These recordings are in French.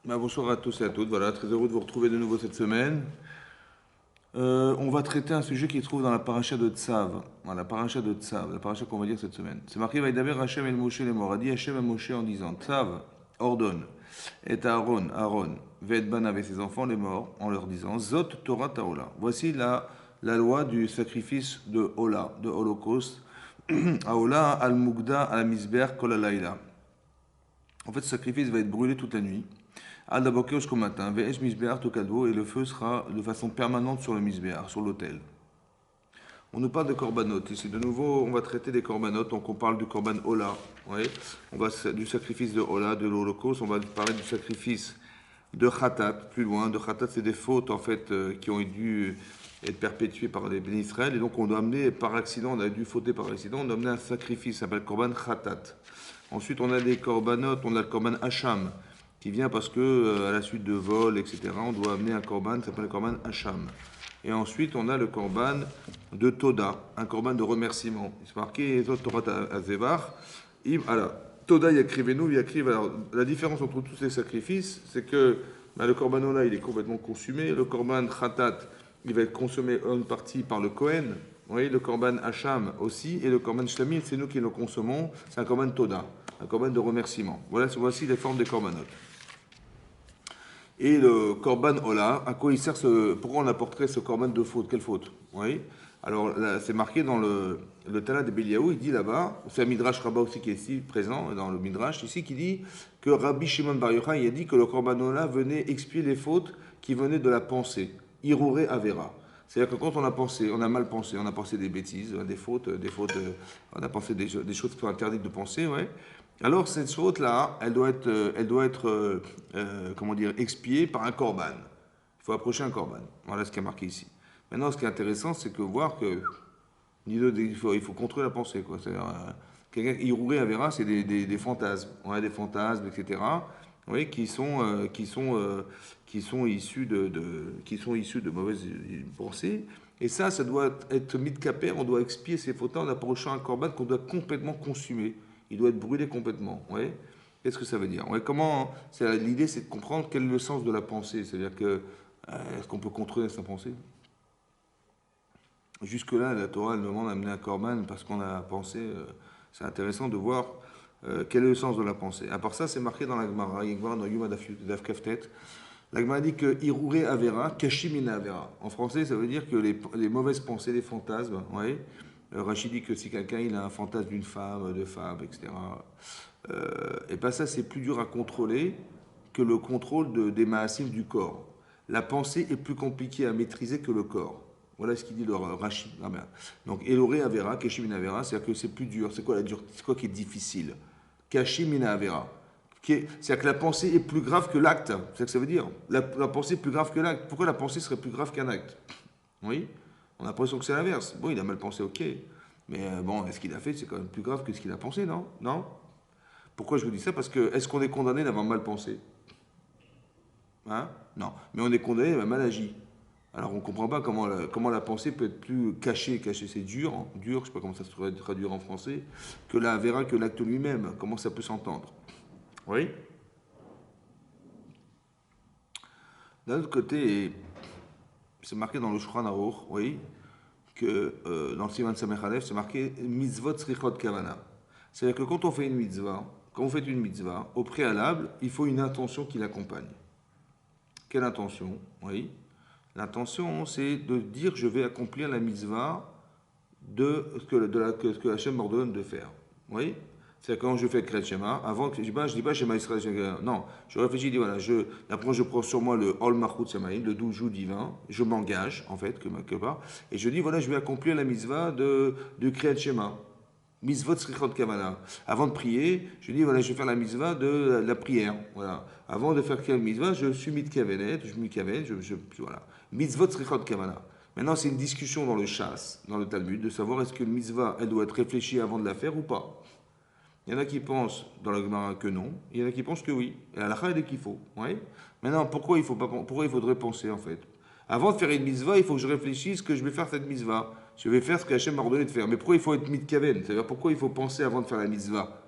Bonsoir à tous et à toutes. Voilà, très heureux de vous retrouver de nouveau cette semaine. On va traiter un sujet qui se trouve dans la paracha de Tsav. Voilà, la paracha de Tsav, la paracha qu'on va dire cette semaine. C'est marqué Vaïdaber Hachem el Moshe les morts. A dit Hachem à Moshe en disant Tsav, ordonne, et à Aaron, Ved Banav et ses enfants les morts, en leur disant Zot Torah Taola. Voici la loi du sacrifice de Ola, de Holocauste. Aola al Mugda al Misber Kol Alayla. En fait, ce sacrifice va être brûlé toute la nuit. Al Daboker jusqu'au matin. Ve'esh Misbéar Tokado. Et le feu sera de façon permanente sur le Misbéar, sur l'autel. On nous parle de korbanot. Ici, de nouveau, on va traiter des korbanot. Donc, on parle du korban Ola. Ouais. On va du sacrifice de Ola, de l'Holocauste. On va parler du sacrifice de Khatat, plus loin. De Khatat, c'est des fautes, en fait, qui ont dû être perpétuées par les bénis Israël. Et donc, on doit amener par accident, on a dû fauter par accident, on doit amener un sacrifice, ça s'appelle korban Khatat. Ensuite, on a des korbanot, on a le korban Hacham, qui vient parce que, à la suite de vols, etc., on doit amener un korban, ça s'appelle le korban Hacham. Et ensuite, on a le korban de Toda, un korban de remerciement. Il se marqué Ezot Torah Azevar. Alors, Toda Yakrivenu, Yakriv. Alors, la différence entre tous ces sacrifices, c'est que le korban Ola, il est complètement consumé. Le korban Khatat, il va être consommé en partie par le Kohen. Oui, le korban Hacham aussi. Et le korban Shlamim, c'est nous qui le consommons. C'est un korban Toda, un korban de remerciement. Voici les formes des korbanot. Et le korban Ola, à quoi il sert pourquoi on apporterait ce korban de faute? Quelle faute? Oui. Alors là, c'est marqué dans le Tana de Beliaou, il dit là-bas, c'est un Midrash Rabbah aussi qui est ici présent, dans le Midrash ici, qui dit que Rabbi Shimon Bar Yochai, il a dit que le korban Ola venait expier les fautes qui venaient de la pensée. Irure Avera. C'est-à-dire que quand on a pensé, on a mal pensé, on a pensé des bêtises, des fautes, on a pensé des choses qui sont interdites de penser, ouais. Alors cette faute-là, elle doit être comment dire, expiée par un korban. Il faut approcher un korban. Voilà ce qui est marqué ici. Maintenant, ce qui est intéressant, c'est que voir que il faut contrôler la pensée, quoi. C'est-à-dire, quelqu'un Irouré Avera, c'est des fantasmes. On a des fantasmes, etc. Oui, qui sont issus de mauvaises pensées. Et ça doit être mis de capère. On doit expier ces fautes en approchant un korban qu'on doit complètement consumer. Il doit être brûlé complètement. Ouais. Qu'est-ce que ça veut dire? Ouais, l'idée, c'est de comprendre quel est le sens de la pensée. C'est-à-dire que est-ce qu'on peut contrôler sa pensée? Jusque-là, la Torah elle demande d'amener un korban parce qu'on a pensé. C'est intéressant de voir quel est le sens de la pensée. À part ça, c'est marqué dans la Gemara, dans Yuma Daf Kaftet. La Gemara dit que Irure Avera, Kashimina Avera. En français, ça veut dire que les mauvaises pensées, les fantasmes, ouais. Rachid dit que si quelqu'un il a un fantasme d'une femme, de femme, etc., et bien ça, c'est plus dur à contrôler que le contrôle des maasim du corps. La pensée est plus compliquée à maîtriser que le corps. Voilà ce qu'il dit le Rachid. Donc, Eloré Avera, Kashim Avera, c'est-à-dire que c'est plus dur. C'est quoi qui est difficile? Kashim Avera. C'est-à-dire que la pensée est plus grave que l'acte. C'est ce que ça veut dire. La pensée est plus grave que l'acte. Pourquoi la pensée serait plus grave qu'un acte? Oui, on a l'impression que c'est l'inverse. Bon, il a mal pensé, ok. Mais bon, ce qu'il a fait, c'est quand même plus grave que ce qu'il a pensé, non? Non? Pourquoi je vous dis ça? Parce que est-ce qu'on est condamné d'avoir mal pensé? Hein? Non. Mais on est condamné d'avoir mal agi. Alors on ne comprend pas comment la pensée peut être plus cachée. Cachée, c'est dur, hein, dur, je ne sais pas comment ça se pourrait traduire en français, que la verra que l'acte lui-même. Comment ça peut s'entendre? Oui. D'un autre côté, c'est marqué dans le Shulchan Aruch, oui, que dans le Siman Samech Aleph, c'est marqué mitzvot srichot kavana. C'est-à-dire que quand on fait une mitzvah, quand vous faites une mitzvah, au préalable, il faut une intention qui l'accompagne. Quelle intention? Oui. L'intention, c'est de dire je vais accomplir la mitzvah de ce que Hachem m'ordonne de faire. Oui. C'est quand je fais le Kriyat Shema, avant que je dis pas Shema Israël, non, je réfléchis, je dis voilà, après je prends sur moi le Ol Malchut Shamaim, le 12 jours divin, je m'engage en fait quelque part, et je dis voilà, je vais accomplir la mitzvah de Kriyat Shema. Mitzvot Srichot Kavana. Avant de prier, je dis voilà, je vais faire la mitzvah de la prière. Voilà. Avant de faire quelle mitzvah, je suis mitkavenet, voilà. Mitzvot Srichot Kavana. Maintenant, c'est une discussion dans le chasse, dans le Talmud, de savoir est-ce que le mitzvah, elle doit être réfléchie avant de la faire ou pas. Il y en a qui pensent dans la Gemara que non, il y en a qui pensent que oui. Et à la fin, il dit qu'il faut. Oui. Maintenant, pourquoi il faudrait penser en fait? Avant de faire une mitzvah, il faut que je réfléchisse que je vais faire cette mitzvah. Je vais faire ce qu'Hachem m'a ordonné de faire. Mais pourquoi il faut être mitkaven? C'est-à-dire pourquoi il faut penser avant de faire la mitzvah?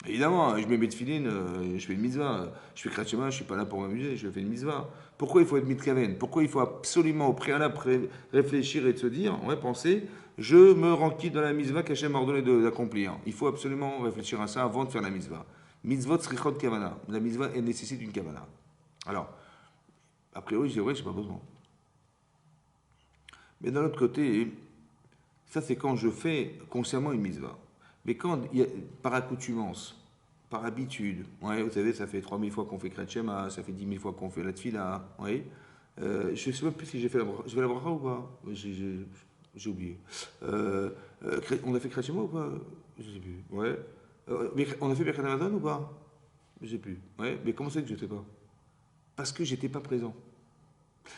Évidemment, je mets mes tefilines, je fais une mitzvah. Je fais Kriyat Shema, je ne suis pas là pour m'amuser, je fais une mitzvah. Pourquoi il faut être mitkaven? Pourquoi il faut absolument au préalable réfléchir et de se dire, ouais, penser, je me rends quitte dans la mitzvah qu'Hachem m'a ordonné d'accomplir. Il faut absolument réfléchir à ça avant de faire la mitzvah. Mitzvot srichot kavana. La mitzvah, elle nécessite une kavana. Alors, a priori, je dis, ouais, je n'ai pas besoin. Mais d'un autre côté, ça c'est quand je fais consciemment une mitzvah. Mais quand, par accoutumance, par habitude, ouais, vous savez, ça fait 3000 fois qu'on fait Kriyat Shema, ça fait 10 000 fois qu'on fait la tefila, ouais. Je ne sais même plus si j'ai fait la bracha. J'ai fait la bracha ou pas? J'ai oublié. On a fait Kriyat Shema ou pas? Je ne sais plus. Ouais. Mais on a fait Birkat Hamazon ou pas? Je ne sais plus. Ouais. Mais comment c'est que je ne sais pas? Parce que j'étais pas présent.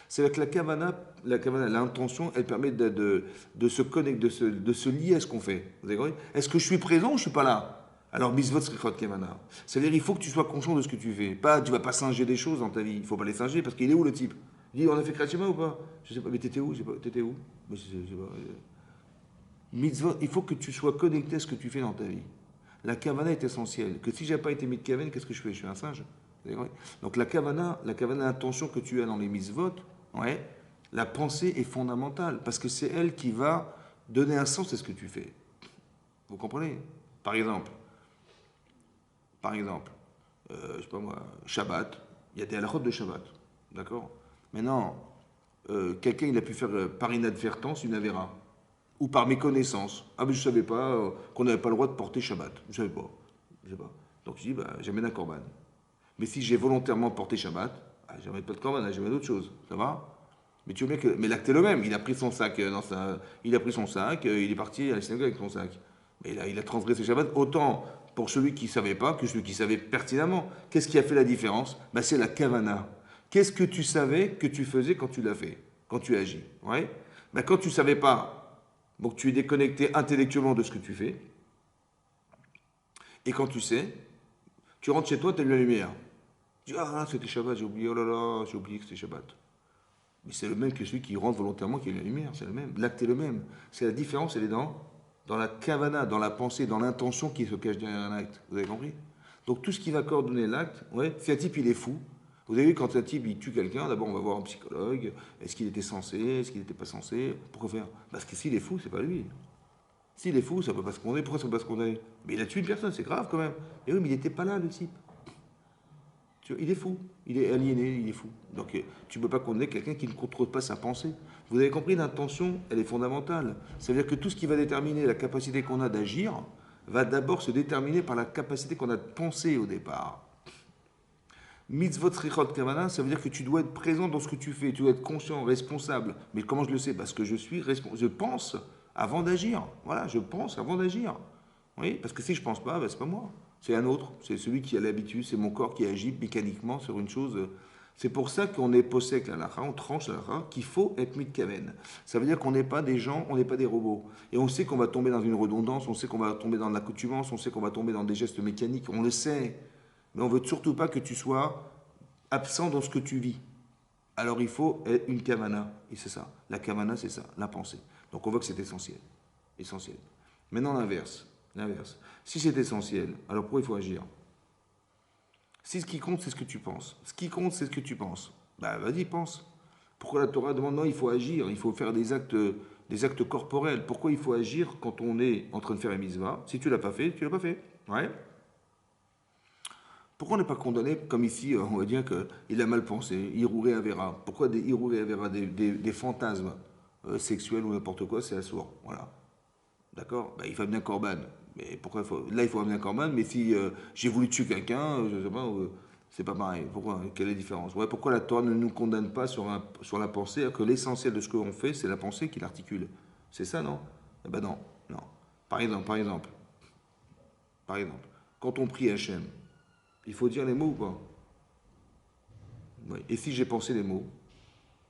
C'est avec la kavana, l'intention, elle permet de se connecter, de se lier à ce qu'on fait. Vous avez compris? Est-ce que je suis présent ou je ne suis pas là? Alors, misvot srichot kavana. C'est-à-dire, il faut que tu sois conscient de ce que tu fais. Pas, tu vas pas singer des choses dans ta vie. Il faut pas les singer parce qu'il est où le type? Il dit, on a fait Kriyat Shema ou pas? Je sais pas. Mais t'étais où? T'étais où? Je sais pas. Mitzvot, il faut que tu sois connecté à ce que tu fais dans ta vie. La kavana est essentielle. Que si j'ai pas été mitkaven, qu'est-ce que je fais? Je suis un singe. Donc la kavana, l'intention que tu as dans les mitzvot, ouais, la pensée est fondamentale parce que c'est elle qui va donner un sens à ce que tu fais. Vous comprenez? Par exemple, je sais pas moi, Shabbat, il y a des halakhot de Shabbat, d'accord? Maintenant, quelqu'un il a pu faire par inadvertance une avéra ou par méconnaissance. Ah mais je savais pas qu'on n'avait pas le droit de porter Shabbat. Je savais pas. Je sais pas. Donc je dis bah j'amène un korban. Mais si j'ai volontairement porté Shabbat, ah, j'amène pas de korban, j'amène autre chose. Ça va? Mais tu veux bien que mais l'acte est le même. Il a pris son sac il a pris son sac, il est parti à la synagogue avec son sac. Mais là il a transgressé Shabbat autant pour celui qui savait pas que celui qui savait pertinemment. Qu'est-ce qui a fait la différence? Bah, c'est la kavana. Qu'est-ce que tu savais que tu faisais quand tu l'as fait, quand tu agis, ouais? Bah, quand tu savais pas. Donc tu es déconnecté intellectuellement de ce que tu fais. Et quand tu sais, tu rentres chez toi, tu allumes la lumière. Tu dis, ah, c'était Shabbat, j'ai oublié, oh là là, j'ai oublié que c'était Shabbat. Mais c'est le même que celui qui rentre volontairement, qui allume la lumière, c'est le même. L'acte est le même. C'est la différence, elle est dans la kavana, dans la pensée, dans l'intention qui se cache derrière un acte. Vous avez compris? Donc tout ce qui va coordonner l'acte, ouais, si un type il est fou, vous avez vu quand un type il tue quelqu'un, d'abord on va voir un psychologue, est-ce qu'il était censé, est-ce qu'il n'était pas censé, pourquoi faire? Parce que s'il est fou, c'est pas lui. S'il est fou, ça ne peut pas se condamner. Pourquoi ça ne peut pas se condamner? Mais il a tué une personne, c'est grave quand même. Et oui, mais il n'était pas là, le type. Tu vois, il est fou, il est aliéné, il est fou. Donc tu ne peux pas condamner quelqu'un qui ne contrôle pas sa pensée. Vous avez compris, l'intention, elle est fondamentale. Ça veut dire que tout ce qui va déterminer la capacité qu'on a d'agir va d'abord se déterminer par la capacité qu'on a de penser au départ. Mitzvot srichot kavana, ça veut dire que tu dois être présent dans ce que tu fais, tu dois être conscient, responsable. Mais comment je le sais? Parce que je pense avant d'agir. Voilà, je pense avant d'agir. Oui, parce que si je pense pas, ben, c'est pas moi. C'est un autre. C'est celui qui a l'habitude, c'est mon corps qui agit mécaniquement sur une chose. C'est pour ça qu'on est posé avec la lacha, on tranche la lacha, qu'il faut être mitkaven. Ça veut dire qu'on n'est pas des gens, on n'est pas des robots. Et on sait qu'on va tomber dans une redondance, on sait qu'on va tomber dans l'accoutumance, on sait qu'on va tomber dans des gestes mécaniques, on le sait. Mais on ne veut surtout pas que tu sois absent dans ce que tu vis. Alors il faut une kavana, et c'est ça. La kavana, c'est ça, la pensée. Donc on voit que c'est essentiel. Essentiel. Maintenant l'inverse. Si c'est essentiel, alors pourquoi il faut agir? Si ce qui compte, c'est ce que tu penses. Ce qui compte, c'est ce que tu penses. Bah vas-y, pense. Pourquoi la Torah demande non, il faut agir, il faut faire des actes corporels. Pourquoi il faut agir quand on est en train de faire un mitzvah? Si tu l'as pas fait, tu l'as pas fait. Ouais. Pourquoi on n'est pas condamné, comme ici, on va dire qu'il a mal pensé, Hiruré Avera? Pourquoi des Hiruré Avera, des fantasmes sexuels ou n'importe quoi, c'est assourd? Voilà. D'accord? Ben, il faut amener un korban. Mais pourquoi là, il faut amener un korban, mais si j'ai voulu tuer quelqu'un, je ne sais pas, c'est pas pareil. Pourquoi? Quelle est la différence? Ouais, pourquoi la Torah ne nous condamne pas sur la pensée, alors que l'essentiel de ce qu'on fait, c'est la pensée qui l'articule? C'est ça, non? Eh ben non, non. Par exemple, quand on prie Hachem, il faut dire les mots ou pas? Oui. Et si j'ai pensé les mots,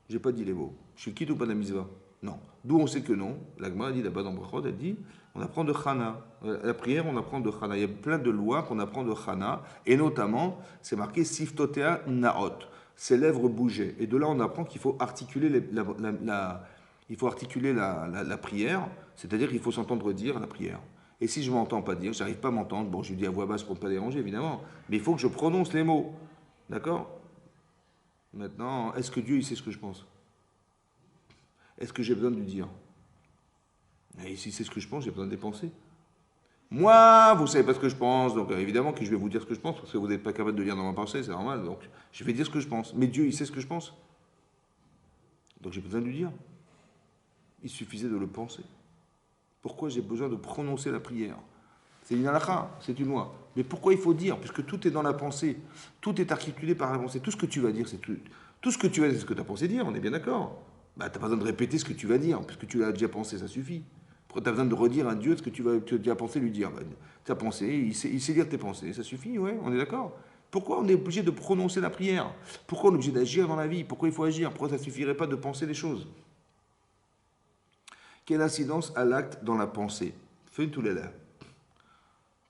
j'ai pas dit les mots. Je suis quitte ou pas de la mitzvah? Non. D'où on sait que non. L'Agma dit là-bas dans Brachot, elle dit on apprend de Chana. La prière, on apprend de Chana. Il y a plein de lois qu'on apprend de Chana. Et notamment, c'est marqué Siftotea Naot. Ses lèvres bougeaient. Et de là, on apprend qu'il faut articuler la prière, c'est-à-dire qu'il faut s'entendre dire la prière. Et si je ne m'entends pas dire, j'arrive pas à m'entendre, bon, je lui dis à voix basse pour ne pas déranger, évidemment, mais il faut que je prononce les mots. D'accord? Maintenant, est-ce que Dieu, il sait ce que je pense? Est-ce que j'ai besoin de lui dire? Et si c'est ce que je pense, j'ai besoin de les penser. Moi, vous ne savez pas ce que je pense, donc évidemment que je vais vous dire ce que je pense, parce que vous n'êtes pas capable de lire dans ma pensée, c'est normal, donc je vais dire ce que je pense. Mais Dieu, il sait ce que je pense. Donc j'ai besoin de lui dire. Il suffisait de le penser. Pourquoi j'ai besoin de prononcer la prière? C'est une halakha, c'est une loi. Mais pourquoi il faut dire? Puisque tout est dans la pensée. Tout est articulé par la pensée. Tout ce que tu vas dire, c'est tout. Tout ce que tu vas dire, c'est ce que tu as pensé dire, on est bien d'accord. Bah, tu n'as pas besoin de répéter ce que tu vas dire, puisque tu l'as déjà pensé, ça suffit. Pourquoi tu as besoin de redire à Dieu ce que tu as déjà pensé lui dire? Bah, tu as pensé, il sait lire tes pensées, ça suffit, ouais, on est d'accord. Pourquoi on est obligé de prononcer la prière? Pourquoi on est obligé d'agir dans la vie? Pourquoi il faut agir? Pourquoi ça ne suffirait pas de penser les choses? Quelle incidence a l'acte dans la pensée? Fais tout là.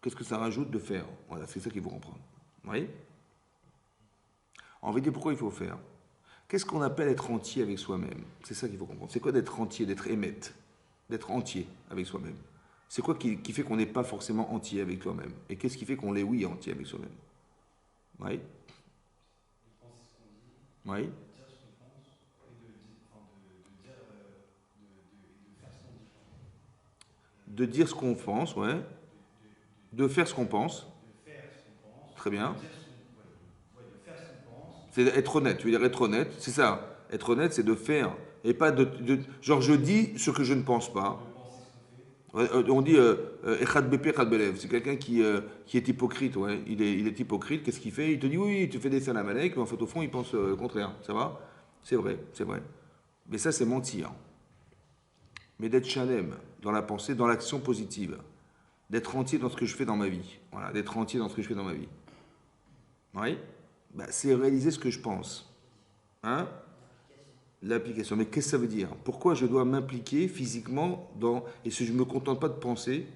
Qu'est-ce que ça rajoute de faire? Voilà, c'est ça qu'il faut comprendre. Vous voyez? En vérité, pourquoi il faut faire? Qu'est-ce qu'on appelle être entier avec soi-même? C'est ça qu'il faut comprendre. C'est quoi d'être entier, d'être émette, d'être entier avec soi-même? C'est quoi qui fait qu'on n'est pas forcément entier avec soi-même? Et qu'est-ce qui fait qu'on l'est, oui, entier avec soi-même? Oui? Oui? De dire ce qu'on pense, ouais. De faire ce qu'on pense. Très bien. C'est être honnête. Tu veux dire être honnête, c'est ça. Être honnête, c'est de faire. Et pas genre, je dis ce que je ne pense pas. On dit Echad Bepé, Echad Belev. C'est quelqu'un qui est hypocrite. Ouais. Il est hypocrite. Qu'est-ce qu'il fait? Il te dit oui, tu fais des salam alek, mais en fait, au fond, il pense le contraire. Ça va? C'est vrai, c'est vrai. Mais ça, c'est mentir. Mais d'être chalem dans la pensée, dans l'action positive. D'être entier dans ce que je fais dans ma vie. Voilà, d'être entier dans ce que je fais dans ma vie. Oui? Bah, c'est réaliser ce que je pense. Hein? L'application. Mais qu'est-ce que ça veut dire? Pourquoi je dois m'impliquer physiquement dans... Et si je ne me contente pas de penser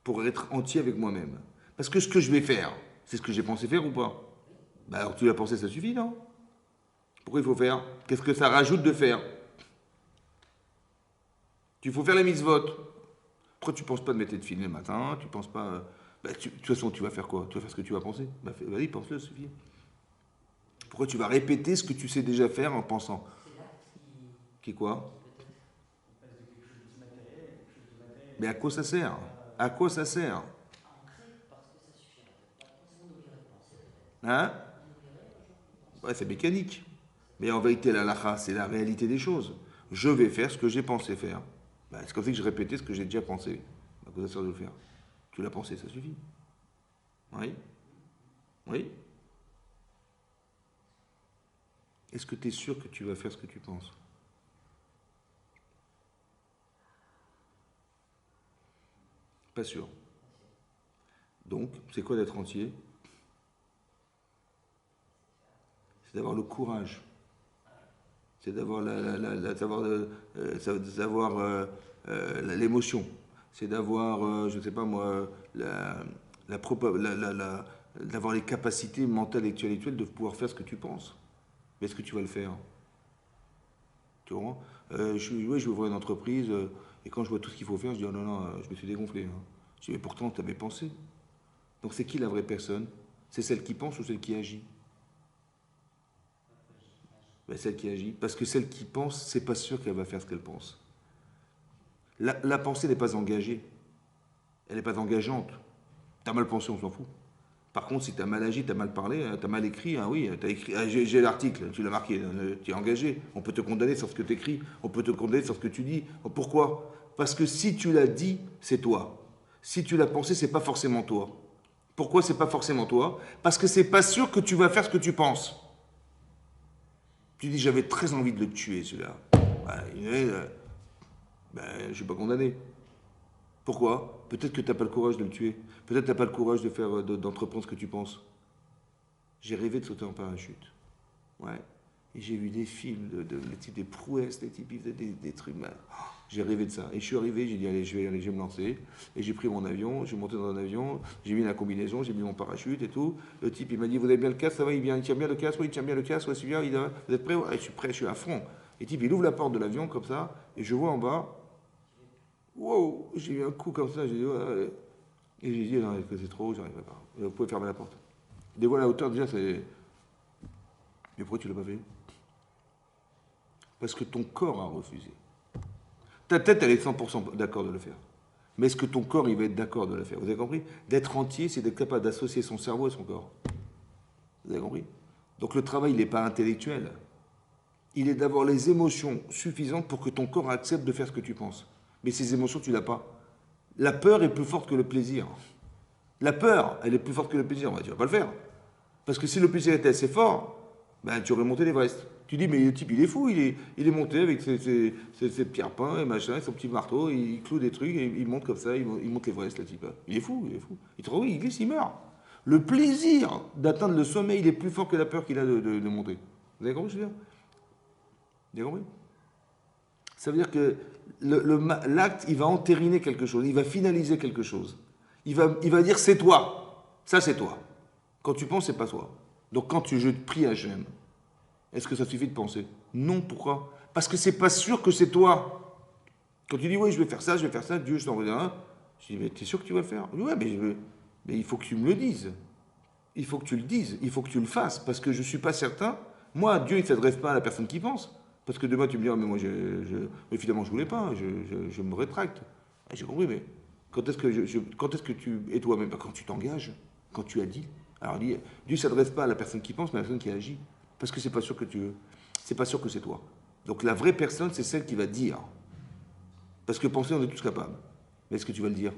pour être entier avec moi-même? Parce que ce que je vais faire, c'est ce que j'ai pensé faire ou pas? Bah alors tu l'as pensé, ça suffit, non? Pourquoi il faut faire? Qu'est-ce que ça rajoute de faire? Il faut faire les mitzvot. Pourquoi tu ne penses pas de mettre tes filets le matin? Tu penses pas... Bah, de toute façon, tu vas faire quoi? Tu vas faire ce que tu vas penser? Bah, vas-y, pense-le, ça suffit. Pourquoi tu vas répéter ce que tu sais déjà faire en pensant? Qui quoi? Mais à quoi ça sert? À quoi ça sert? Hein? Ouais, c'est mécanique. Mais en vérité, la halakha, c'est la réalité des choses. Je vais faire ce que j'ai pensé faire. Bah, c'est comme ça que je répétais ce que j'ai déjà pensé. À quoi ça sert de le faire? Tu l'as pensé, ça suffit. Oui? Oui? Est-ce que tu es sûr que tu vas faire ce que tu penses? Pas sûr. Donc, c'est quoi d'être entier? C'est d'avoir le courage. C'est d'avoir l'émotion. C'est d'avoir, je ne sais pas moi, d'avoir les capacités mentales et intellectuelles de pouvoir faire ce que tu penses. Mais est-ce que tu vas le faire? Tu vois? Ouais, je vais ouvrir une entreprise, et quand je vois tout ce qu'il faut faire, je dis, oh non, non, je me suis dégonflé. Hein. Je dis, mais pourtant, tu avais pensé. Donc c'est qui la vraie personne? C'est celle qui pense ou celle qui agit? Ben, celle qui agit. Parce que celle qui pense, c'est pas sûr qu'elle va faire ce qu'elle pense. La pensée n'est pas engagée. Elle n'est pas engageante. T'as mal pensé, on s'en fout. Par contre, si t'as mal agi, t'as mal parlé, t'as mal écrit, hein, oui, t'as écrit, j'ai l'article, tu l'as marqué, tu es engagé. On peut te condamner sur ce que tu écris, on peut te condamner sur ce que tu dis. Pourquoi? Parce que si tu l'as dit, c'est toi. Si tu l'as pensé, c'est pas forcément toi. Pourquoi c'est pas forcément toi? Parce que c'est pas sûr que tu vas faire ce que tu penses. Tu dis, j'avais très envie de le tuer, celui-là. Je ne suis pas condamné. Pourquoi? Peut-être que tu n'as pas le courage de le tuer. Peut-être que tu n'as pas le courage de faire, d'entreprendre ce que tu penses. J'ai rêvé de sauter en parachute. Ouais. Et j'ai vu des films, les types des prouesses, les types des trucs. J'ai rêvé de ça. Et je suis arrivé, j'ai dit, allez, je vais me lancer. Et j'ai pris mon avion, j'ai monté dans un avion, j'ai mis la combinaison, j'ai mis mon parachute et tout. Le type, il m'a dit, vous avez bien le casque, ça va, il tient bien le casque, oui, il tient bien le casque, ouais, c'est bien, vous êtes prêts? Ouais, je suis prêt, je suis à fond. Et le type, il ouvre la porte de l'avion comme ça, et je vois en bas wow, j'ai eu un coup comme ça, j'ai dit, ouais, ouais. Et j'ai dit, non, c'est trop haut, j'arriverai pas. Vous pouvez fermer la porte. Des voix à la hauteur, déjà, c'est. Mais pourquoi tu l'as pas fait? Parce que ton corps a refusé. Ta tête, elle est 100% d'accord de le faire. Mais est-ce que ton corps, il va être d'accord de le faire? Vous avez compris? D'être entier, c'est d'être capable d'associer son cerveau et son corps. Vous avez compris? Donc le travail, il n'est pas intellectuel. Il est d'avoir les émotions suffisantes pour que ton corps accepte de faire ce que tu penses. Mais ces émotions, tu l'as pas. La peur est plus forte que le plaisir. La peur, elle est plus forte que le plaisir. Tu vas pas le faire. Parce que si le plaisir était assez fort, ben, tu aurais monté l'Everest. Tu dis, mais le type, il est fou, il est monté avec ses pierres peints et machin, son petit marteau, il cloue des trucs, et il monte comme ça, il monte l'Everest, le type. Il est fou, il est fou. Il te oui, il glisse, il meurt. Le plaisir d'atteindre le sommet, il est plus fort que la peur qu'il a de monter. Vous avez compris ce que je veux dire? Vous avez compris? Ça veut dire que l'acte, il va entériner quelque chose, il va finaliser quelque chose. Il va dire, c'est toi. Ça, c'est toi. Quand tu penses, c'est pas toi. Donc quand je te prie à Hachem, est-ce que ça suffit de penser? Non, pourquoi? Parce que c'est pas sûr que c'est toi. Quand tu dis, oui, je vais faire ça, Dieu, je t'envoie un. Je dis, mais t'es sûr que tu vas le faire? Oui, mais il faut que tu me le dises. Il faut que tu le dises, il faut que tu le fasses, parce que je ne suis pas certain. Moi, Dieu, il ne s'adresse pas à la personne qui pense. Parce que demain, tu me diras, mais moi, mais finalement, je ne voulais pas, je me rétracte. Ah, j'ai compris, mais quand est-ce que, quand est-ce que tu es toi-même? Quand tu t'engages, quand tu as dit. Alors, Dieu ne s'adresse pas à la personne qui pense, mais à la personne qui agit. Parce que c'est pas sûr que tu veux. C'est pas sûr que c'est toi. Donc, la vraie personne, c'est celle qui va dire. Parce que penser, on est tous capables. Mais est-ce que tu vas le dire?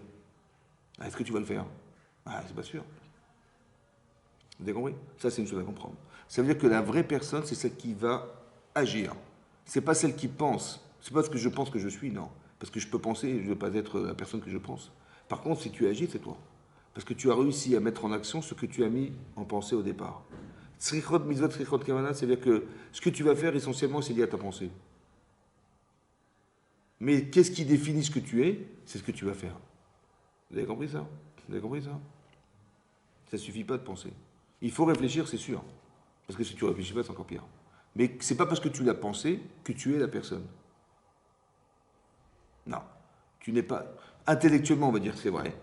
Ah, est-ce que tu vas le faire? Ah, c'est pas sûr. Vous avez compris? Ça, c'est une chose à comprendre. Ça veut dire que la vraie personne, c'est celle qui va agir. C'est pas celle qui pense. C'est pas ce que je pense que je suis, non. Parce que je peux penser, je ne veux pas être la personne que je pense. Par contre, si tu agis, c'est toi. Parce que tu as réussi à mettre en action ce que tu as mis en pensée au départ. Tzrichot mitzvot tzrichot kavana, c'est-à-dire que ce que tu vas faire, essentiellement, c'est lié à ta pensée. Mais qu'est-ce qui définit ce que tu es? C'est ce que tu vas faire. Vous avez compris ça? Vous avez compris ça? Ça ne suffit pas de penser. Il faut réfléchir, c'est sûr. Parce que si tu ne réfléchis pas, c'est encore pire. Mais ce n'est pas parce que tu l'as pensé que tu es la personne. Non. Tu n'es pas. Intellectuellement, on va dire que c'est vrai.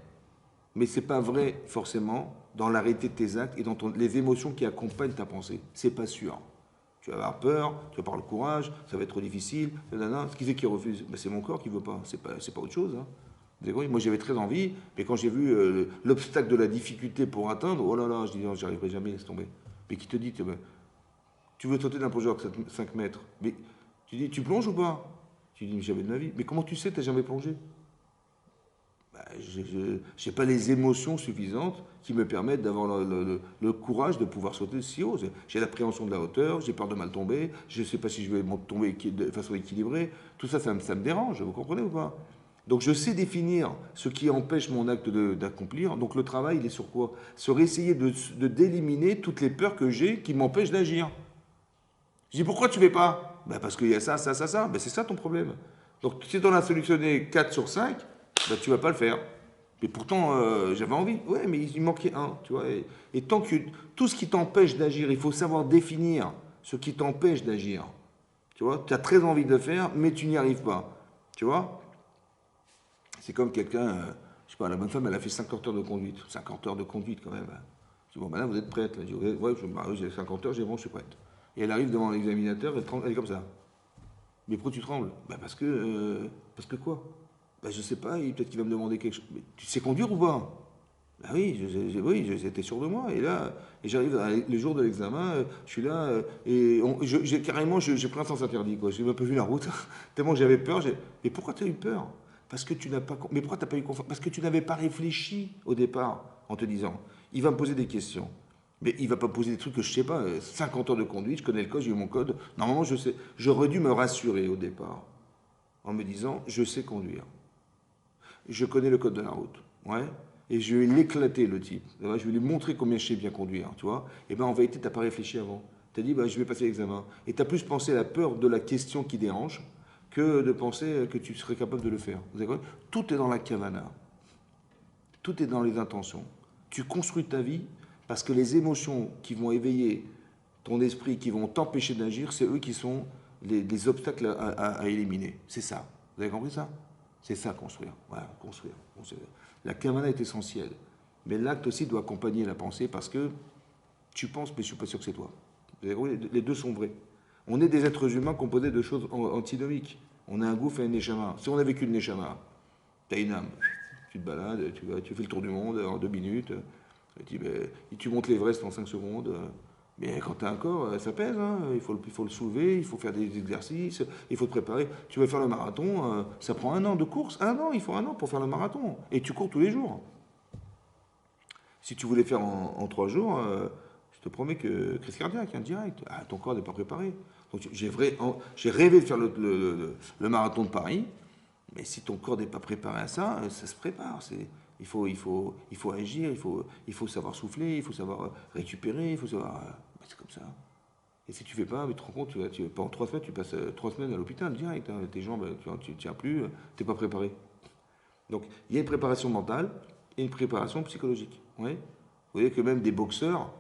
Mais ce n'est pas vrai forcément dans la réalité de tes actes et dans les émotions qui accompagnent ta pensée. C'est pas sûr. Tu vas avoir peur, tu vas avoir le courage, ça va être trop difficile. Ce qui fait qu'il refuse, ben, c'est mon corps qui ne veut pas. C'est pas autre chose. Hein. Moi, j'avais très envie, mais quand j'ai vu l'obstacle de la difficulté pour atteindre, oh là là, je dis, non, j'y arriverai jamais, laisse tomber. Mais qui te dit, tu veux sauter d'un projet de 5 mètres, mais tu dis, tu plonges ou pas? Tu dis, mais jamais de ma vie. Mais comment tu sais, tu n'as jamais plongé? Bah, je n'ai pas les émotions suffisantes qui me permettent d'avoir le courage de pouvoir sauter si haut. J'ai l'appréhension de la hauteur, j'ai peur de mal tomber, je ne sais pas si je vais tomber de façon équilibrée. Tout ça, ça me dérange, vous comprenez ou pas? Donc je sais définir ce qui empêche mon acte d'accomplir. Donc le travail, il est sur quoi? Sur essayer d'éliminer toutes les peurs que j'ai qui m'empêchent d'agir. Je dis pourquoi tu ne fais pas? Ben parce qu'il y a ça, ça, ça, ça. Ben c'est ça ton problème. Donc si tu en as solutionné 4 sur 5, ben tu ne vas pas le faire. Mais pourtant, j'avais envie. Ouais, mais il manquait un. Tu vois, et tant que tout ce qui t'empêche d'agir, il faut savoir définir ce qui t'empêche d'agir. Tu vois, tu as très envie de le faire, mais tu n'y arrives pas. Tu vois? C'est comme quelqu'un, je sais pas, la bonne femme, elle a fait 50 heures de conduite. 50 heures de conduite quand même. Je dis, bon, ben là, vous êtes prête. Elle dit, ouais, j'ai 50 heures, j'ai bon, je suis prête. Et elle arrive devant l'examinateur, elle est comme ça. Mais pourquoi tu trembles? Ben parce que quoi? Ben je sais pas, peut-être qu'il va me demander quelque chose. Mais tu sais conduire ou pas? Ben oui, j'étais sûr de moi. Et là, j'arrive le jour de l'examen, je suis là, carrément, j'ai pris un sens interdit, quoi. J'ai même pas vu la route, tellement j'avais peur. Mais pourquoi tu as eu peur? Parce que tu n'as pas. Mais pourquoi tu n'as pas eu confiance? Parce que tu n'avais pas réfléchi au départ en te disant, il va me poser des questions. Mais il ne va pas poser des trucs que je ne sais pas. 50 heures de conduite, je connais le code, j'ai eu mon code. Normalement, je sais. J'aurais dû me rassurer au départ en me disant, je sais conduire. Je connais le code de la route. Ouais. Et je vais l'éclater, le type. Je vais lui montrer combien je sais bien conduire. Tu vois. Et bien, en vérité, tu n'as pas réfléchi avant. Tu as dit, je vais passer l'examen. Et tu as plus pensé à la peur de la question qui dérange que de penser que tu serais capable de le faire. Vous avez compris? Tout est dans la kavana. Tout est dans les intentions. Tu construis ta vie parce que les émotions qui vont éveiller ton esprit, qui vont t'empêcher d'agir, c'est eux qui sont les obstacles à éliminer. C'est ça. Vous avez compris ça? C'est ça, construire. Voilà, construire. La kavana est essentielle. Mais l'acte aussi doit accompagner la pensée parce que tu penses, mais je ne suis pas sûr que c'est toi. Les deux sont vrais. On est des êtres humains composés de choses antinomiques. On a un gouffre et un neshama. Si on a vécu le neshama, tu as une âme. Tu te balades, tu fais le tour du monde en 2 minutes. Tu montes l'Everest en 5 secondes. Mais quand tu as un corps, ça pèse. Hein. Il faut le soulever, il faut faire des exercices, il faut te préparer. Tu veux faire le marathon, ça prend 1 an de course. 1 an, il faut 1 an pour faire le marathon. Et tu cours tous les jours. Si tu voulais faire en 3 jours, je te promets que crise cardiaque, direct. Ah, ton corps n'est pas préparé. Donc j'ai rêvé de faire le marathon de Paris, mais si ton corps n'est pas préparé à ça, ça se prépare. Il faut agir, il faut savoir souffler, il faut savoir récupérer, il faut savoir. C'est comme ça. Et si tu fais pas, mais tu te rends compte, pendant 3 semaines, tu passes 3 semaines à l'hôpital direct. Hein, tes jambes, tu ne tiens plus, tu n'es pas préparé. Donc il y a une préparation mentale et une préparation psychologique. Ouais. Vous voyez que même des boxeurs,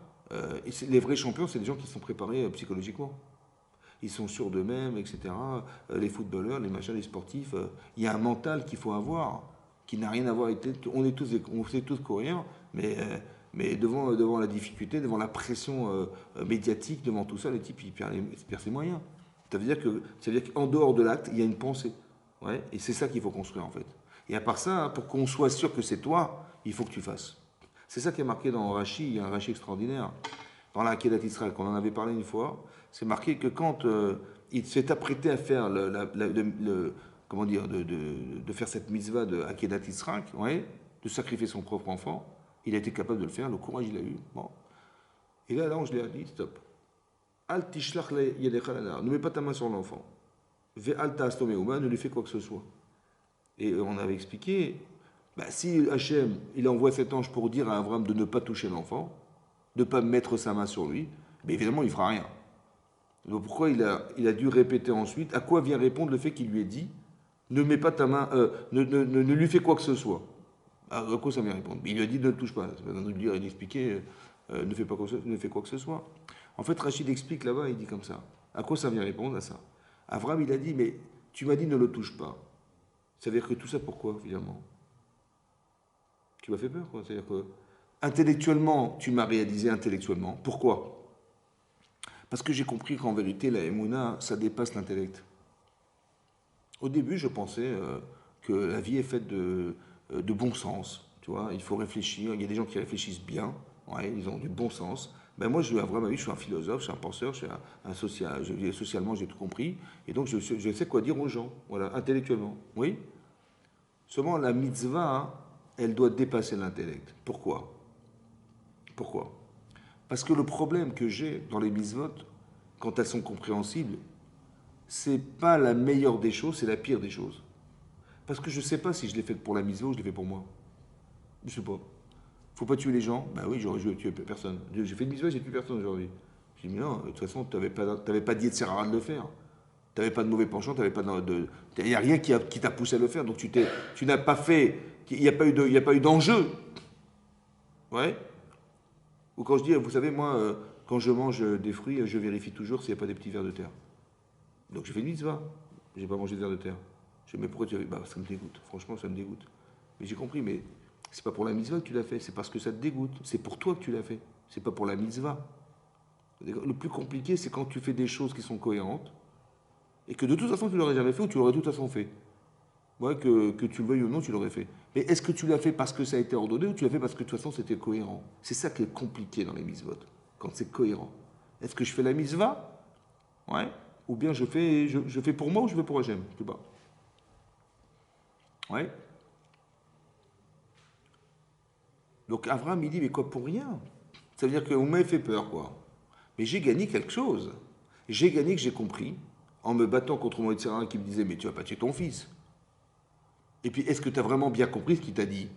les vrais champions, c'est des gens qui sont préparés psychologiquement. Ils sont sûrs d'eux-mêmes, etc. Les footballeurs, les machins, les sportifs, il y a un mental qu'il faut avoir, qui n'a rien à voir avec... On sait tous courir, mais devant la difficulté, devant la pression médiatique, devant tout ça, le type, il perd ses moyens. Ça veut dire qu'en dehors de l'acte, il y a une pensée. Ouais, et c'est ça qu'il faut construire, en fait. Et à part ça, pour qu'on soit sûr que c'est toi, il faut que tu fasses. C'est ça qui est marqué dans Rashi, il y a un Rashi extraordinaire. Dans la Akedat Israël, qu'on en avait parlé une fois, c'est marqué que quand il s'est apprêté à faire comment dire, de faire cette mitzvah de Akedat Israël, ouais, de sacrifier son propre enfant, il a été capable de le faire, le courage il a eu. Bon. Et là, l'ange lui a dit, stop. Al tishlach yedecha lana, ne mets pas ta main sur l'enfant. Ve al ta'astom me'uma, ne lui fais quoi que ce soit. Et on avait expliqué, si Hachem, il envoie cet ange pour dire à Abraham de ne pas toucher l'enfant, de ne pas mettre sa main sur lui, mais évidemment, il ne fera rien. Donc pourquoi il a dû répéter ensuite? À quoi vient répondre le fait qu'il lui ait dit ne mets pas ta main, ne lui fais quoi que ce soit? À quoi ça vient répondre? Il lui a dit ne le touche pas. Ça veut dire, il expliquait ne fais quoi que ce soit. En fait, Rachid explique là-bas, il dit comme ça. À quoi ça vient répondre à ça? Abraham, il a dit mais tu m'as dit ne le touche pas. Ça veut dire que tout ça pourquoi finalement? Tu m'as fait peur, quoi. C'est-à-dire que intellectuellement, tu m'as réalisé intellectuellement. Pourquoi? Parce que j'ai compris qu'en vérité, la Emouna, ça dépasse l'intellect. Au début, je pensais que la vie est faite de bon sens. Tu vois, il faut réfléchir. Il y a des gens qui réfléchissent bien. Ouais, ils ont du bon sens. Ben moi, je suis un philosophe, je suis un penseur, je suis socialement, j'ai tout compris. Et donc, je sais quoi dire aux gens, voilà, intellectuellement. Oui. Seulement, la mitzvah, elle doit dépasser l'intellect. Pourquoi? Parce que le problème que j'ai dans les mitzvot, quand elles sont compréhensibles, c'est pas la meilleure des choses, c'est la pire des choses. Parce que je sais pas si je l'ai fait pour la mitzvah ou je l'ai fait pour moi. Je sais pas. Faut pas tuer les gens. Ben oui, j'aurais tué personne. J'ai fait une mitzvah, j'ai tué personne aujourd'hui. J'ai dit mais non, de toute façon, t'avais pas dit de Serra de le faire. T'avais pas de mauvais penchant, il n'y a rien qui t'a poussé à le faire. Donc tu n'as pas fait, il n'y a pas eu d'enjeu. Ouais. Ou quand je dis, vous savez, moi, quand je mange des fruits, je vérifie toujours s'il n'y a pas des petits vers de terre. Donc j'ai fait une mitzvah. J'ai pas mangé de vers de terre. Je dis, mais pourquoi tu as fait? Ça me dégoûte. Franchement, ça me dégoûte. Mais j'ai compris, mais c'est pas pour la mitzvah que tu l'as fait, c'est parce que ça te dégoûte. C'est pour toi que tu l'as fait. C'est pas pour la mitzvah. Le plus compliqué, c'est quand tu fais des choses qui sont cohérentes et que de toute façon tu l'aurais jamais fait ou tu l'aurais de toute façon fait. Ouais, que tu le veuilles ou non, tu l'aurais fait. Mais est-ce que tu l'as fait parce que ça a été ordonné ou tu l'as fait parce que de toute façon c'était cohérent? C'est ça qui est compliqué dans les mitzvot, quand c'est cohérent. Est-ce que je fais la mitzvah? Ouais. Ou bien je fais pour moi ou je fais pour Hachem? Je sais pas. Ouais. Donc Abraham, il dit, mais quoi, pour rien? Ça veut dire qu'on m'avait fait peur, quoi. Mais j'ai gagné quelque chose. J'ai gagné que j'ai compris, en me battant contre mon Yetzirah qui me disait, mais tu vas pas tuer ton fils. Et puis, est-ce que tu as vraiment bien compris ce qu'il t'a dit?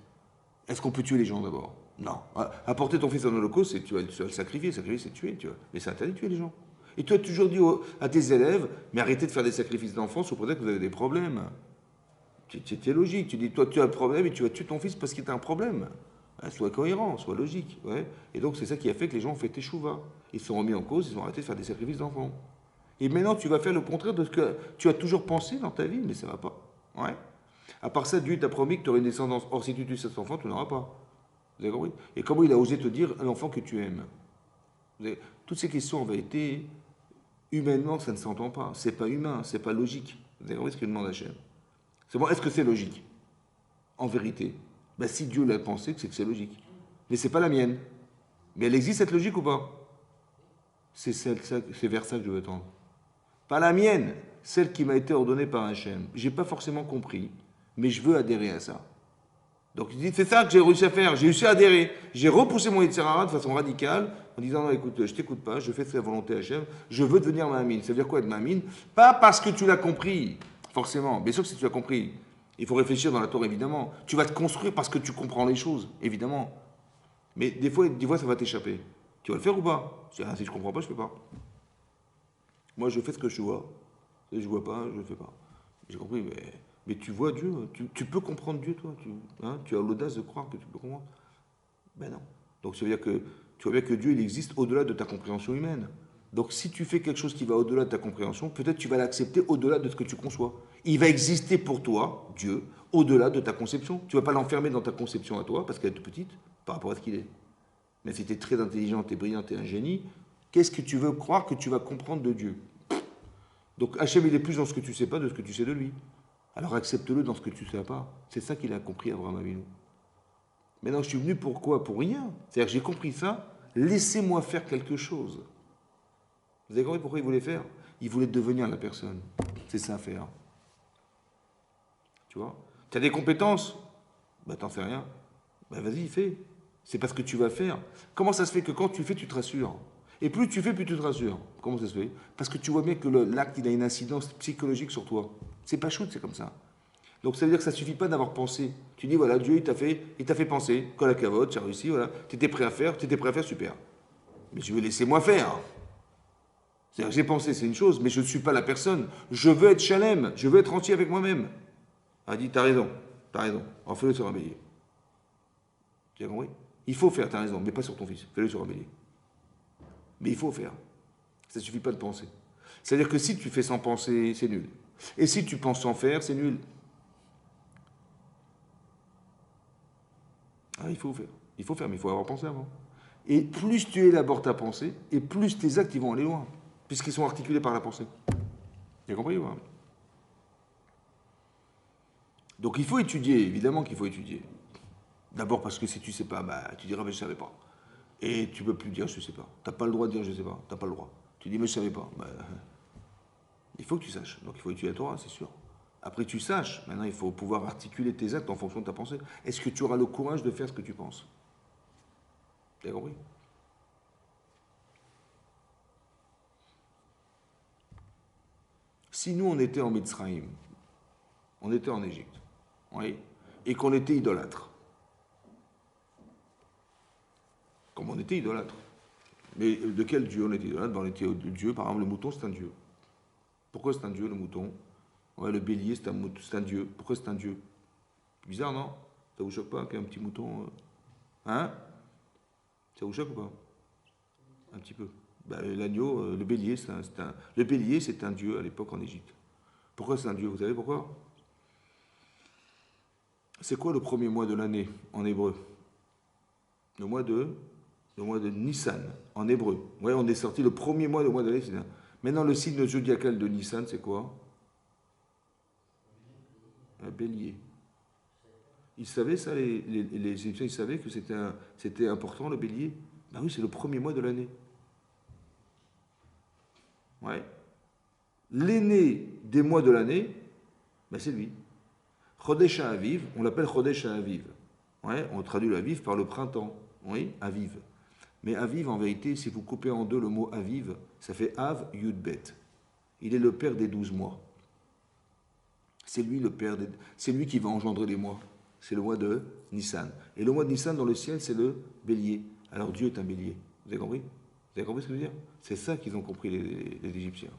Est-ce qu'on peut tuer les gens d'abord? Non. Apporter ton fils en holocauste, c'est tu vas le sacrifier. Sacrifier, c'est tuer, tu vois. Mais c'est interdit de tuer les gens. Et tu as toujours dit à tes élèves, mais arrêtez de faire des sacrifices d'enfants sous prétexte que vous avez des problèmes. C'est logique. Tu dis, toi, tu as un problème et tu vas tuer ton fils parce qu'il t'a un problème. Sois cohérent, sois logique. Ouais. Et donc, c'est ça qui a fait que les gens ont fait teshuva. Ils se sont remis en cause, ils ont arrêté de faire des sacrifices d'enfants. Et maintenant, tu vas faire le contraire de ce que tu as toujours pensé dans ta vie, mais ça ne va pas. Ouais. À part ça, Dieu t'a promis que tu aurais une descendance. Or, si tu tues cet enfant, tu n'auras pas. Vous avez compris? Et comment il a osé te dire l'enfant que tu aimes? Toutes ces questions, en vérité, humainement, ça ne s'entend pas. C'est pas humain, c'est pas logique. Vous avez compris ce que demande Hachem? C'est bon, est-ce que c'est logique? En vérité, ben, si Dieu l'a pensé, c'est que c'est logique. Mais c'est pas la mienne. Mais elle existe cette logique ou pas? C'est vers ça que je veux tendre. Pas la mienne, celle qui m'a été ordonnée par Hachem. J'ai pas forcément compris, mais je veux adhérer à ça. Donc il dit, c'est ça que j'ai réussi à faire, j'ai réussi à adhérer. J'ai repoussé mon Yetzer Hara de façon radicale, en disant, non écoute, je t'écoute pas, je fais sa volonté Hachem, je veux devenir Mahamine. Ça veut dire quoi être Mahamine? Pas parce que tu l'as compris, forcément. Bien sûr que si tu l'as compris, il faut réfléchir dans la Torah, évidemment. Tu vas te construire parce que tu comprends les choses, évidemment. Mais des fois ça va t'échapper. Tu vas le faire ou pas? Si je comprends pas, je fais pas. Moi, je fais ce que je vois. Si je vois pas, je ne fais pas. J'ai compris, mais tu vois Dieu, tu peux comprendre Dieu, toi. Tu as l'audace de croire que tu peux comprendre. Ben non. Donc ça veut dire que tu vois bien que Dieu, il existe au-delà de ta compréhension humaine. Donc si tu fais quelque chose qui va au-delà de ta compréhension, peut-être tu vas l'accepter au-delà de ce que tu conçois. Il va exister pour toi, Dieu, au-delà de ta conception. Tu ne vas pas l'enfermer dans ta conception à toi, parce qu'elle est toute petite, par rapport à ce qu'il est. Mais si tu es très intelligent, tu es brillant, tu es un génie, qu'est-ce que tu veux croire que tu vas comprendre de Dieu? Donc Hachem, il est plus dans ce que tu sais pas de ce que tu sais de lui. Alors accepte-le dans ce que tu sais pas. C'est ça qu'il a compris, Abraham Avinu. Maintenant, je suis venu pour quoi? Pour rien. C'est-à-dire que j'ai compris ça, laissez-moi faire quelque chose. Vous avez compris pourquoi il voulait faire? Il voulait devenir la personne. C'est ça à faire. Tu vois? Tu as des compétences? Bah t'en sais rien. Bah vas-y, fais. C'est parce que tu vas faire. Comment ça se fait que quand tu fais, tu te rassures? Et plus tu fais, plus tu te rassures. Comment ça se fait? Parce que tu vois bien que l'acte, il a une incidence psychologique sur toi. C'est pas shoot, c'est comme ça. Donc ça veut dire que ça suffit pas d'avoir pensé. Tu dis, voilà, Dieu, il t'a fait penser. Quand la cavote, tu as réussi, voilà. Tu étais prêt à faire, super. Mais je veux laisser-moi faire. C'est-à-dire que j'ai pensé, c'est une chose, mais je ne suis pas la personne. Je veux être chalem, je veux être entier avec moi-même. Elle a dit, t'as raison. Alors fais-le sur un bélier. Tu as compris? Il faut faire, t'as raison, mais pas sur ton fils. Fais-le sur un bélier. Mais il faut faire. Ça ne suffit pas de penser. C'est-à-dire que si tu fais sans penser, c'est nul. Et si tu penses sans faire, c'est nul. Ah, il faut faire. Il faut faire, mais il faut avoir pensé avant. Et plus tu élabores ta pensée, et plus tes actes ils vont aller loin, puisqu'ils sont articulés par la pensée. Tu as compris ou pas? Donc il faut étudier, évidemment qu'il faut étudier. D'abord parce que si tu ne sais pas, bah, tu diras mais je ne savais pas. Et tu ne peux plus dire je ne sais pas. Tu n'as pas le droit de dire je ne sais pas. Tu n'as pas le droit. Tu dis mais je ne savais pas. Bah, il faut que tu saches. Donc il faut étudier la Torah, c'est sûr. Après tu saches, maintenant il faut pouvoir articuler tes actes en fonction de ta pensée. Est-ce que tu auras le courage de faire ce que tu penses? Tu as compris? Si nous on était en Mitzrayim, on était en Égypte, oui, et qu'on était idolâtre, comme on était idolâtre, mais de quel dieu on était idolâtre? On était dieu, par exemple le mouton c'est un dieu. Pourquoi c'est un dieu le mouton? Ouais, le bélier c'est un dieu. Pourquoi c'est un dieu? Bizarre non? Ça vous choque pas qu'un petit mouton... Hein? Ça vous choque ou pas? Un petit peu. Ben, l'agneau, le bélier, le bélier, c'est un dieu à l'époque en Égypte. Pourquoi c'est un dieu? Vous savez pourquoi? C'est quoi le premier mois de l'année en hébreu? Le mois de Nissan, en hébreu. Ouais, on est sorti le premier mois, le mois de l'année. Maintenant, le signe zodiacal de Nissan, c'est quoi? Un bélier. Ils savaient ça, les Égyptiens, ils savaient que c'était important, le bélier? Ben oui, c'est le premier mois de l'année. Ouais. L'aîné des mois de l'année, ben c'est lui. Chodesh Aviv, on l'appelle Chodesh Aviv. Ouais, on traduit l'Aviv par le printemps. Oui, Aviv. Mais Aviv, en vérité, si vous coupez en deux le mot Aviv, ça fait Av Yud Bet. Il est le père des 12 mois. C'est lui le père c'est lui qui va engendrer les mois. C'est le mois de Nissan. Et le mois de Nissan dans le ciel, c'est le bélier. Alors Dieu est un bélier. Vous avez compris? Vous avez compris ce que je veux dire? C'est ça qu'ils ont compris les Égyptiens.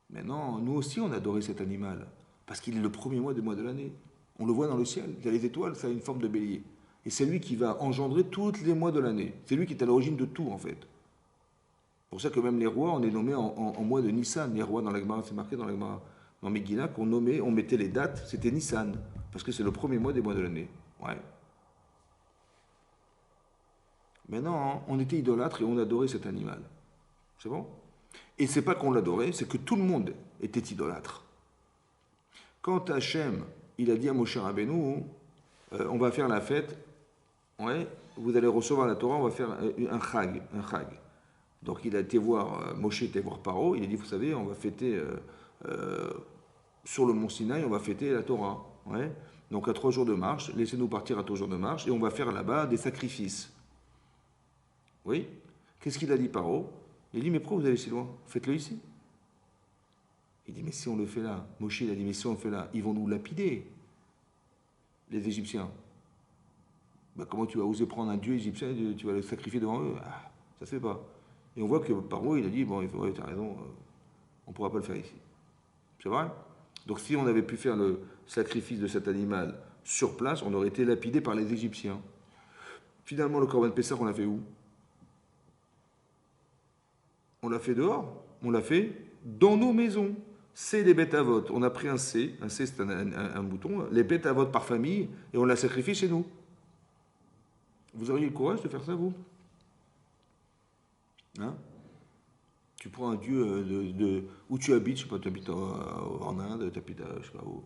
Maintenant, nous aussi, on adorait cet animal. Parce qu'il est le premier mois des mois de l'année. On le voit dans le ciel. Il y a les étoiles, ça a une forme de bélier. Et c'est lui qui va engendrer tous les mois de l'année. C'est lui qui est à l'origine de tout, en fait. C'est pour ça que même les rois, on est nommés en mois de Nissan. Les rois dans la Gemara, c'est marqué dans la Gemara. dans Megillah, qu'on nommait, on mettait les dates, c'était Nissan, parce que c'est le premier mois des mois de l'année. Ouais. Maintenant, on était idolâtres et on adorait cet animal. C'est bon? Et c'est pas qu'on l'adorait, c'est que tout le monde était idolâtre. Quand Hachem, il a dit à Moshe Rabbeinu, on va faire la fête, ouais, vous allez recevoir la Torah, on va faire un chag, un chag. Donc il a été voir, Moshe était voir Paro, il a dit, vous savez, on va fêter sur le mont Sinaï, on va fêter la Torah. Ouais. Donc à 3 jours de marche, laissez-nous partir à 3 jours de marche, et on va faire là-bas des sacrifices. Oui. Qu'est-ce qu'il a dit Paro? Il a dit, mais pourquoi vous allez si loin? Faites-le ici. Il dit, mais si on le fait là, Moshe il a dit, mais si on le fait là, ils vont nous lapider, les Égyptiens. Ben, comment tu vas oser prendre un dieu égyptien et tu vas le sacrifier devant eux? Ah, ça se fait pas. Et on voit que Paro, il a dit, bon, ouais, tu as raison, on ne pourra pas le faire ici. C'est vrai? Donc si on avait pu faire le sacrifice de cet animal sur place, on aurait été lapidé par les Égyptiens. Finalement, le Corban Pessah, on l'a fait où? On l'a fait dehors, on l'a fait dans nos maisons. C'est les bêtes à vote. On a pris un C c'est un bouton, les bêtes à vote par famille, et on l'a sacrifié chez nous. Vous auriez le courage de faire ça, vous? Hein? Tu prends un dieu où tu habites, je sais pas, tu habites en Inde, tu habites je sais pas où.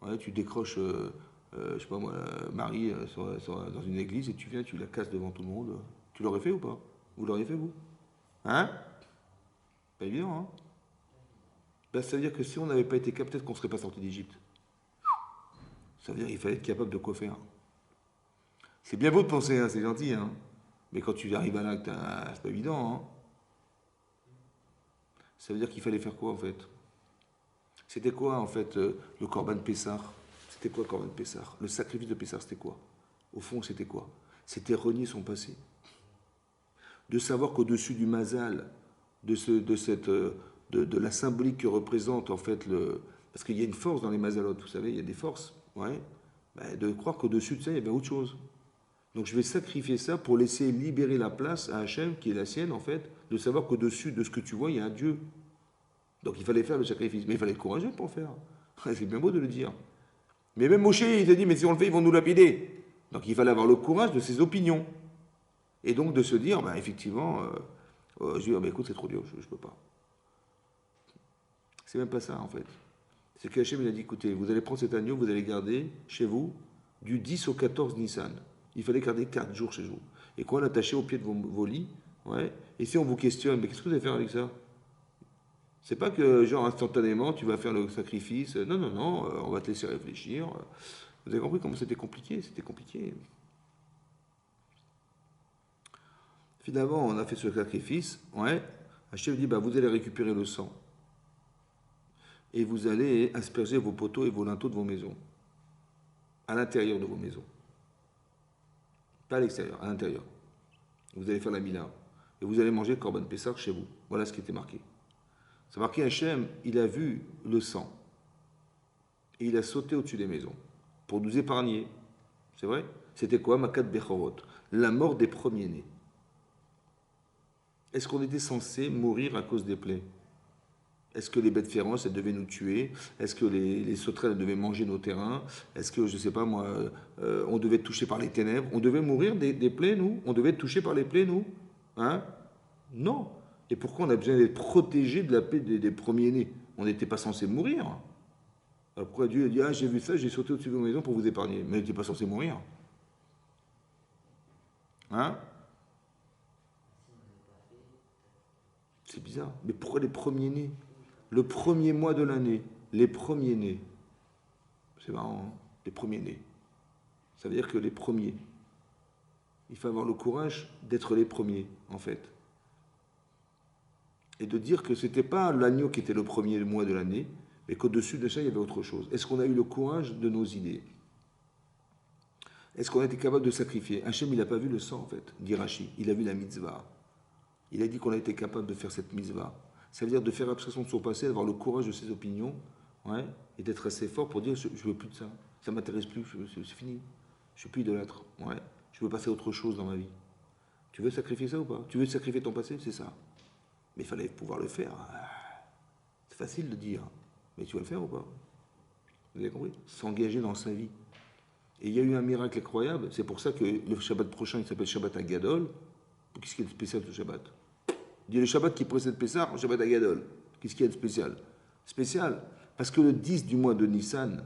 Ouais, tu décroches, je sais pas moi, Marie dans une église et tu viens, tu la casses devant tout le monde. Tu l'aurais fait ou pas? Vous l'auriez fait, vous? Hein? Pas évident, hein? Ben, ça veut dire que si on n'avait pas été capable, peut-être qu'on ne serait pas sorti d'Égypte. Ça veut dire qu'il fallait être capable de quoi faire. C'est bien beau de penser, hein, c'est gentil, hein? Mais quand tu arrives à là, c'est pas évident, hein? Ça veut dire qu'il fallait faire quoi en fait? C'était quoi en fait le Corban Pessah? C'était quoi le Corban Pessah? Le sacrifice de Pessah, c'était quoi? Au fond, c'était quoi? C'était renier son passé. De savoir qu'au-dessus du mazal, de la symbolique que représente en fait le. Parce qu'il y a une force dans les mazalotes, vous savez, il y a des forces. Ouais. Ben, de croire qu'au-dessus de ça, il y avait autre chose. Donc je vais sacrifier ça pour laisser libérer la place à Hachem, qui est la sienne en fait, de savoir qu'au-dessus de ce que tu vois, il y a un Dieu. Donc il fallait faire le sacrifice. Mais il fallait être courageux pour le faire. C'est bien beau de le dire. Mais même Moshe, il s'est dit, mais si on le fait, ils vont nous lapider. Donc il fallait avoir le courage de ses opinions. Et donc de se dire, bah, effectivement, je dis, oh, bah, écoute, c'est trop dur, je ne peux pas. C'est même pas ça en fait. C'est qu'Hachem, il a dit, écoutez, vous allez prendre cet agneau, vous allez garder chez vous du 10 au 14 Nissan. Il fallait garder 4 jours chez vous. Et quoi, l'attacher au pied de vos lits. Ouais. Et si on vous questionne, mais qu'est-ce que vous allez faire avec ça? C'est pas que, genre, instantanément, tu vas faire le sacrifice. Non, non, non, on va te laisser réfléchir. Vous avez compris comment c'était compliqué? C'était compliqué. Finalement, on a fait ce sacrifice. Ouais. Hachem dit, bah, vous allez récupérer le sang. Et vous allez asperger vos poteaux et vos linteaux de vos maisons. À l'intérieur de vos maisons. Pas à l'extérieur, à l'intérieur. Vous allez faire la mila. Et vous allez manger le Corban Pessah chez vous. Voilà ce qui était marqué. C'est marqué Hachem, il a vu le sang. Et il a sauté au-dessus des maisons. Pour nous épargner. C'est vrai? C'était quoi? Makat Bechorot. La mort des premiers-nés. Est-ce qu'on était censé mourir à cause des plaies? Est-ce que les bêtes féroces, elles devaient nous tuer? Est-ce que les sauterelles, elles devaient manger nos terrains? Est-ce que, je ne sais pas moi, on devait être touché par les ténèbres? On devait mourir des plaies, nous? On devait être touché par les plaies, nous? Hein? Non. Et pourquoi on a besoin d'être protégé de la plaie des premiers-nés? On n'était pas censé mourir. Alors pourquoi Dieu a dit, ah j'ai vu ça, j'ai sauté au-dessus de vos maisons pour vous épargner? Mais on n'était pas censé mourir. Hein? C'est bizarre. Mais pourquoi les premiers-nés? Le premier mois de l'année, les premiers-nés. C'est marrant, hein? Les premiers-nés. Ça veut dire que les premiers. Il faut avoir le courage d'être les premiers, en fait. Et de dire que ce n'était pas l'agneau qui était le premier mois de l'année, mais qu'au-dessus de ça, il y avait autre chose. Est-ce qu'on a eu le courage de nos idées? Est-ce qu'on a été capable de sacrifier? Hachem, il n'a pas vu le sang, en fait, dit Rashi. Il a vu la mitzvah. Il a dit qu'on a été capable de faire cette mitzvah. Ça veut dire de faire abstraction de son passé, d'avoir le courage de ses opinions, ouais, et d'être assez fort pour dire je ne veux plus de ça, ça ne m'intéresse plus, c'est fini, je ne suis plus idolâtre, ouais, je veux passer à autre chose dans ma vie. Tu veux sacrifier ça ou pas? Tu veux sacrifier ton passé? C'est ça. Mais il fallait pouvoir le faire. C'est facile de dire. Mais tu vas le faire ou pas? Vous avez compris? S'engager dans sa vie. Et il y a eu un miracle incroyable. C'est pour ça que le Shabbat prochain, il s'appelle Shabbat Agadol. Qu'est-ce qu'il y a de spécial ce Shabbat? Il y a le Shabbat qui précède Pessah, Shabbat Agadol. Qu'est-ce qu'il y a de spécial? Spécial, parce que le 10 du mois de Nissan,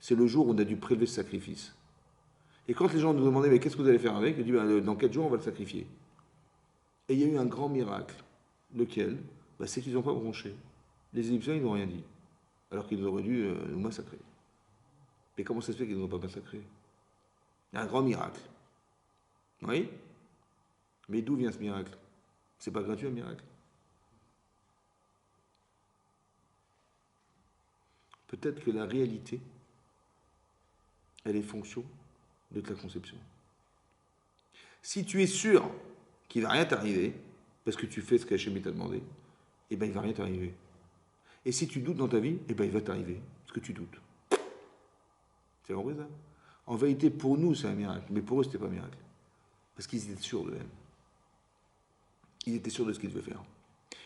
c'est le jour où on a dû prélever ce sacrifice. Et quand les gens nous demandaient, mais qu'est-ce que vous allez faire avec? Je dis, dans 4 jours, on va le sacrifier. Et il y a eu un grand miracle. Lequel? C'est qu'ils n'ont pas bronché. Les Égyptiens, ils n'ont rien dit. Alors qu'ils auraient dû nous massacrer. Mais comment ça se fait qu'ils ne nous ont pas massacrés? Il y a un grand miracle. Oui? Mais d'où vient ce miracle? C'est pas gratuit un miracle. Peut-être que la réalité, elle est fonction de ta conception. Si tu es sûr qu'il ne va rien t'arriver, parce que tu fais ce qu'Hachem t'a demandé, eh bien il ne va rien t'arriver. Et si tu doutes dans ta vie, eh bien il va t'arriver ce que tu doutes. C'est compris ça? En vérité, pour nous, c'est un miracle, mais pour eux, ce n'était pas un miracle. Parce qu'ils étaient sûrs d'eux-mêmes. Ils étaient sûrs de ce qu'ils devaient faire.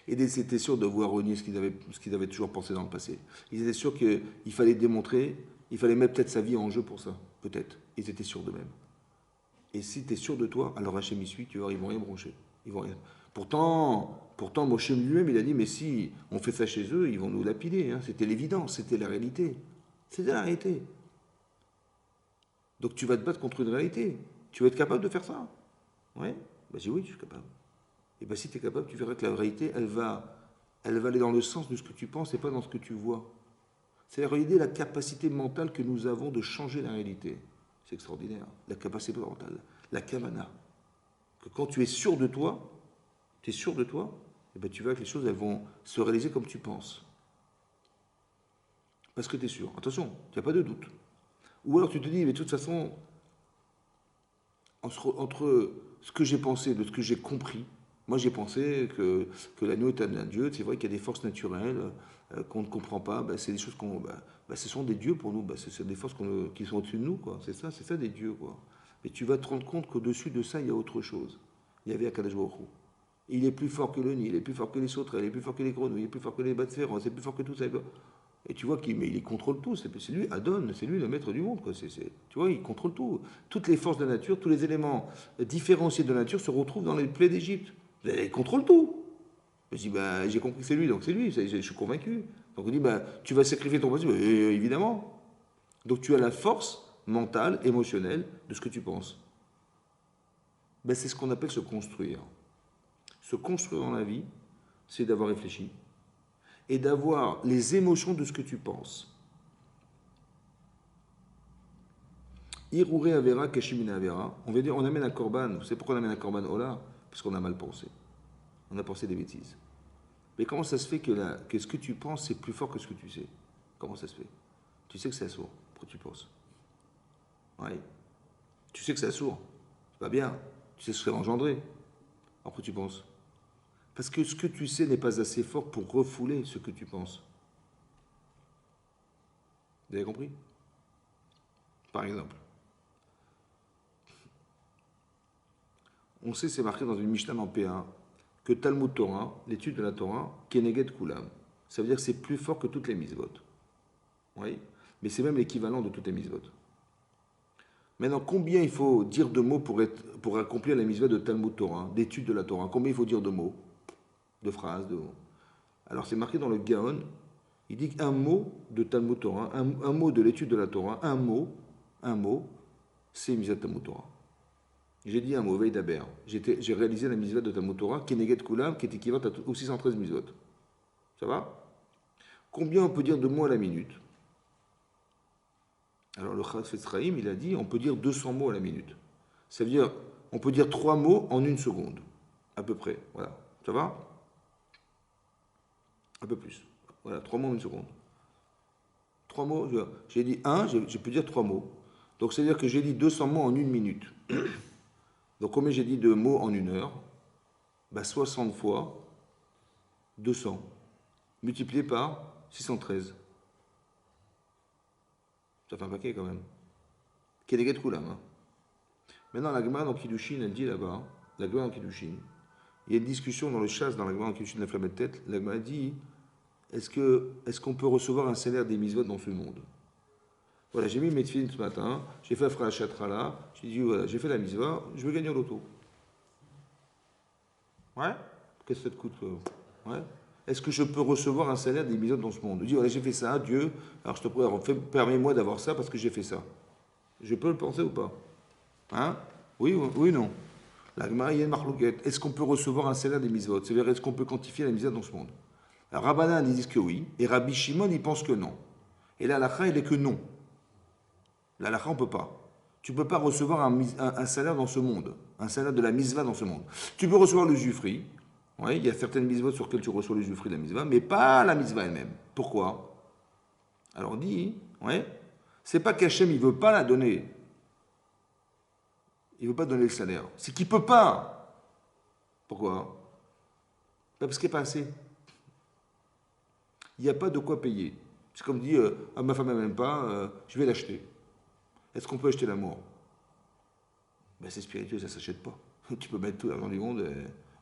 Et ils étaient sûrs de voir renier ce qu'ils avaient toujours pensé dans le passé. Ils étaient sûrs qu'il fallait démontrer, il fallait mettre peut-être sa vie en jeu pour ça. Peut-être. Ils étaient sûrs d'eux-mêmes. Et si tu es sûr de toi, alors Hachem y suit, tu vois, ils vont rien broncher. Ils vont rien. Pourtant Moshe lui-même, il a dit, mais si on fait ça chez eux, ils vont nous lapider. Hein. C'était l'évidence, c'était la réalité. C'était la réalité. Donc tu vas te battre contre une réalité. Tu vas être capable de faire ça? Oui? Ben, je dis oui, je suis capable. Et bien si tu es capable, tu verras que la réalité, elle va aller dans le sens de ce que tu penses et pas dans ce que tu vois. C'est la réalité, la capacité mentale que nous avons de changer la réalité. C'est extraordinaire. La capacité mentale, la kavana. Que quand tu es sûr de toi, et ben tu verras que les choses elles vont se réaliser comme tu penses. Parce que tu es sûr. Attention, il n'y a pas de doute. Ou alors tu te dis, mais de toute façon, entre ce que j'ai pensé, de ce que j'ai compris, moi j'ai pensé que l'agneau est un dieu, c'est vrai qu'il y a des forces naturelles qu'on ne comprend pas, c'est des choses ce sont des dieux pour nous, c'est des forces qui sont au-dessus de nous, quoi. C'est ça des dieux, quoi. Mais tu vas te rendre compte qu'au-dessus de ça, il y a autre chose. Il y avait Akadosh Baruch Hu. Il est plus fort que le Nil, il est plus fort que les sauterelles, il est plus fort que les grenouilles, il est plus fort que les bats de fer, c'est plus fort que tout ça. Et tu vois il contrôle tout, c'est lui, Adon, c'est lui le maître du monde. Quoi. Tu vois, il contrôle tout. Toutes les forces de la nature, tous les éléments différenciés de la nature se retrouvent dans les plaies d'Égypte. Il contrôle tout. Je dis, j'ai compris que c'est lui, donc c'est lui, je suis convaincu. Donc on dit, tu vas sacrifier ton principe, évidemment. Donc tu as la force mentale, émotionnelle de ce que tu penses. C'est ce qu'on appelle se construire. Se construire dans la vie, c'est d'avoir réfléchi et d'avoir les émotions de ce que tu penses. Iruré avera, kashimina avera. On veut dire, on amène un korban. Vous savez pourquoi on amène un korban Ola? Parce qu'on a mal pensé. On a pensé des bêtises. Mais comment ça se fait que ce que tu penses, c'est plus fort que ce que tu sais? Comment ça se fait? Tu sais que c'est sourd. Pourquoi tu penses? Oui. Tu sais que c'est sourd. C'est pas bien. Tu sais ce que ça va engendrer. Pourquoi tu penses? Parce que ce que tu sais n'est pas assez fort pour refouler ce que tu penses. Vous avez compris? Par exemple, on sait, c'est marqué dans une Mishnah en P1, que Talmud Torah, l'étude de la Torah, Keneged Kulam. Ça veut dire que c'est plus fort que toutes les mitzvot. Oui? Mais c'est même l'équivalent de toutes les mitzvot. Maintenant, combien il faut dire de mots pour accomplir la mitzvah de Talmud Torah, d'étude de la Torah? Combien il faut dire de mots? De phrases, de mots. Alors c'est marqué dans le Gaon, il dit qu'un mot de Talmud Torah, un mot de l'étude de la Torah, un mot, c'est Mitzvah Talmud Torah. J'ai dit un mot, veille d'Aber. J'ai réalisé la Mitzvah de Talmud Torah, Keneged Kulam, qui est équivalente aux 613 mitzvot. Ça va? Combien on peut dire de mots à la minute? Alors le Chafetz Chaim, il a dit, on peut dire 200 mots à la minute. Ça veut dire, on peut dire 3 mots en 1 seconde, à peu près. Voilà. Ça va? Un peu plus. Voilà, 3 mots en 1 seconde. 3 mots, j'ai dit 1, je peux dire 3 mots. Donc, c'est-à-dire que j'ai dit 200 mots en 1 minute. Donc, combien j'ai dit de mots en 1 heure? 60 fois 200, multiplié par 613. Ça fait un paquet quand même. Keneged Kulam. Hein. Maintenant, la Gemara dans Kiddushin, elle dit là-bas, la Gemara dans Kiddushin, il y a une discussion dans le chasse, dans la Gemara dans Kiddushin de la flamme de tête, la Gemara dit, est-ce qu'on peut recevoir un salaire des mitzvot dans ce monde? Voilà, j'ai mis mes tefilines ce matin, j'ai fait Afra Chatrala, j'ai dit voilà, j'ai fait la mitzvah, je veux gagner au loto. Ouais? Qu'est-ce que ça te coûte? Ouais? Est-ce que je peux recevoir un salaire des mitzvot dans ce monde? Je dis voilà, j'ai fait ça, Dieu, alors je te prie, permets-moi d'avoir ça parce que j'ai fait ça. Je peux le penser ou pas? Hein? Oui, oui, non. La Gemara, il y a une marloquette. Est-ce qu'on peut recevoir un salaire des mitzvot? C'est-à-dire, est-ce qu'on peut quantifier la mitzvah dans ce monde? Alors, Rabbanan, ils disent que oui, et Rabbi Shimon, il pense que non. Et la halakha, il est que non. La halakha, on ne peut pas. Tu ne peux pas recevoir un salaire dans ce monde, un salaire de la mitzvah dans ce monde. Tu peux recevoir le jufri. Oui, il y a certaines mitzvot sur lesquelles tu reçois le jufri de la mitzvah, mais pas la mitzvah elle-même. Pourquoi? Alors, on dit, ouais, c'est pas qu'Hachem, il ne veut pas la donner. Il ne veut pas donner le salaire. C'est qu'il ne peut pas. Pourquoi? Parce qu'il n'y a pas assez. Il n'y a pas de quoi payer. C'est comme dit, ma femme n'aime pas, je vais l'acheter. Est-ce qu'on peut acheter l'amour? Ben, c'est spirituel, ça ne s'achète pas. Tu peux mettre tout l'argent du monde,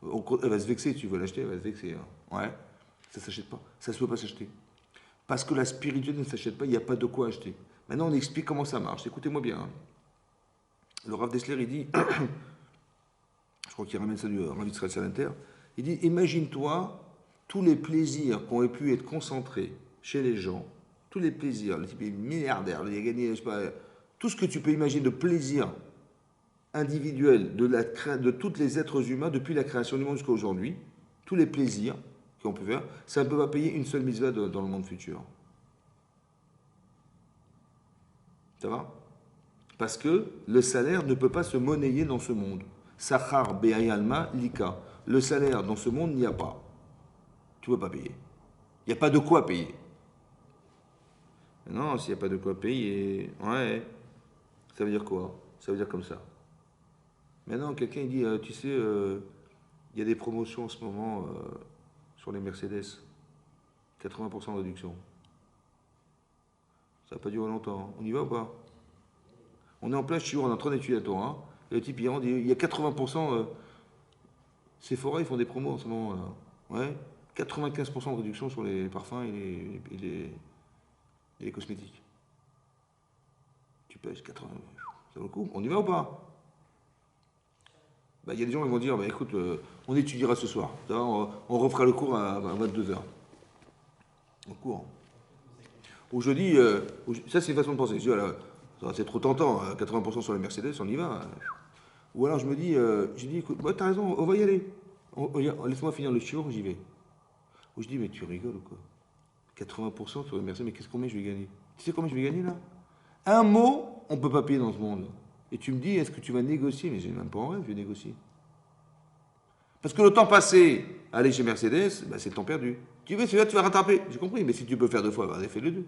elle va se vexer, tu veux l'acheter, elle va se vexer. Hein. Ouais, ça ne s'achète pas. Ça ne peut pas s'acheter. Parce que la spiritualité ne s'achète pas, il n'y a pas de quoi acheter. Maintenant, on explique comment ça marche. Écoutez-moi bien. Hein. Le Rav Dessler, il dit, je crois qu'il ramène ça du Rav Israël Salanter, il dit, imagine-toi tous les plaisirs qui ont pu être concentrés chez les gens, tous les plaisirs, le type est milliardaire, il a gagné, je sais pas, tout ce que tu peux imaginer de plaisir individuel de tous les êtres humains depuis la création du monde jusqu'à aujourd'hui, tous les plaisirs qu'on peut faire, ça ne peut pas payer une seule mitzvah dans le monde futur. Ça va? Parce que le salaire ne peut pas se monnayer dans ce monde. Sachar be'ayalma lika. Le salaire dans ce monde, il n'y a pas. Tu ne peux pas payer. Il n'y a pas de quoi payer. Non, s'il n'y a pas de quoi payer, ouais, ça veut dire quoi? Ça veut dire comme ça. Maintenant, quelqu'un dit, tu sais, il y a des promotions en ce moment sur les Mercedes. 80% de réduction. Ça n'a pas duré longtemps. On y va ou pas? On est en plein chiot, on est en train d'étudier la Torah. Et le type, il rentre, il y a 80%. Sephora, ils font des promos en ce moment. Ouais. 95% de réduction sur les parfums et les cosmétiques. Tu pèses 80. Ça vaut le coup? On y va ou pas? Il y a des gens qui vont dire, écoute, on étudiera ce soir. On refera le cours à 22h. Au cours. Ou je dis, ça c'est une façon de penser. Je dis, voilà, c'est trop tentant, 80% sur les Mercedes, on y va. Ou alors je me dis, écoute, t'as raison, on va y aller. Laisse-moi finir le chiot, j'y vais. Ou je dis, mais tu rigoles ou quoi? 80% sur les Mercedes, mais combien je vais gagner? Tu sais combien je vais gagner là? Un mot, on ne peut pas payer dans ce monde. Et tu me dis, est-ce que tu vas négocier? Mais j'ai même pas en rêve, je vais négocier. Parce que le temps passé à aller chez Mercedes, c'est le temps perdu. Tu veux, celui-là, tu vas rattraper. J'ai compris, mais si tu peux faire 2 fois, fais le 2.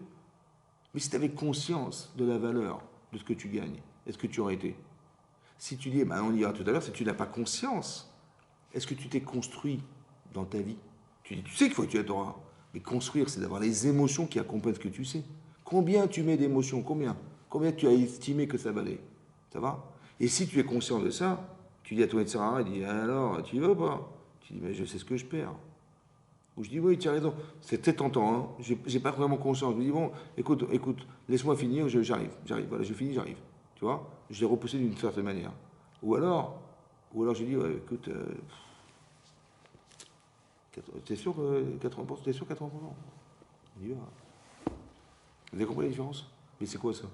Mais si tu avais conscience de la valeur de ce que tu gagnes, est-ce que tu aurais été? Si tu dis, on y ira tout à l'heure, si tu n'as pas conscience, est-ce que tu t'es construit dans ta vie? Tu sais qu'il faut étudier la Torah. Mais construire, c'est d'avoir les émotions qui accompagnent ce que tu sais. Combien tu mets d'émotions? Combien tu as estimé que ça valait? Ça va? Et si tu es conscient de ça, tu dis à ton Yetzirah, il dit, alors, tu y vas ou pas? Tu dis, mais je sais ce que je perds. Ou je dis, oui, tu as raison. C'est très tentant, hein. J'ai pas vraiment conscience. Je me dis, bon, écoute, laisse-moi finir, j'arrive. Voilà, je finis, j'arrive. Tu vois? Je l'ai repoussé d'une certaine manière. Ou alors je dis, ouais, écoute, t'es sûr que 80%? T'es sûr 80%? On y va. Vous avez compris la différence? Mais c'est quoi ça?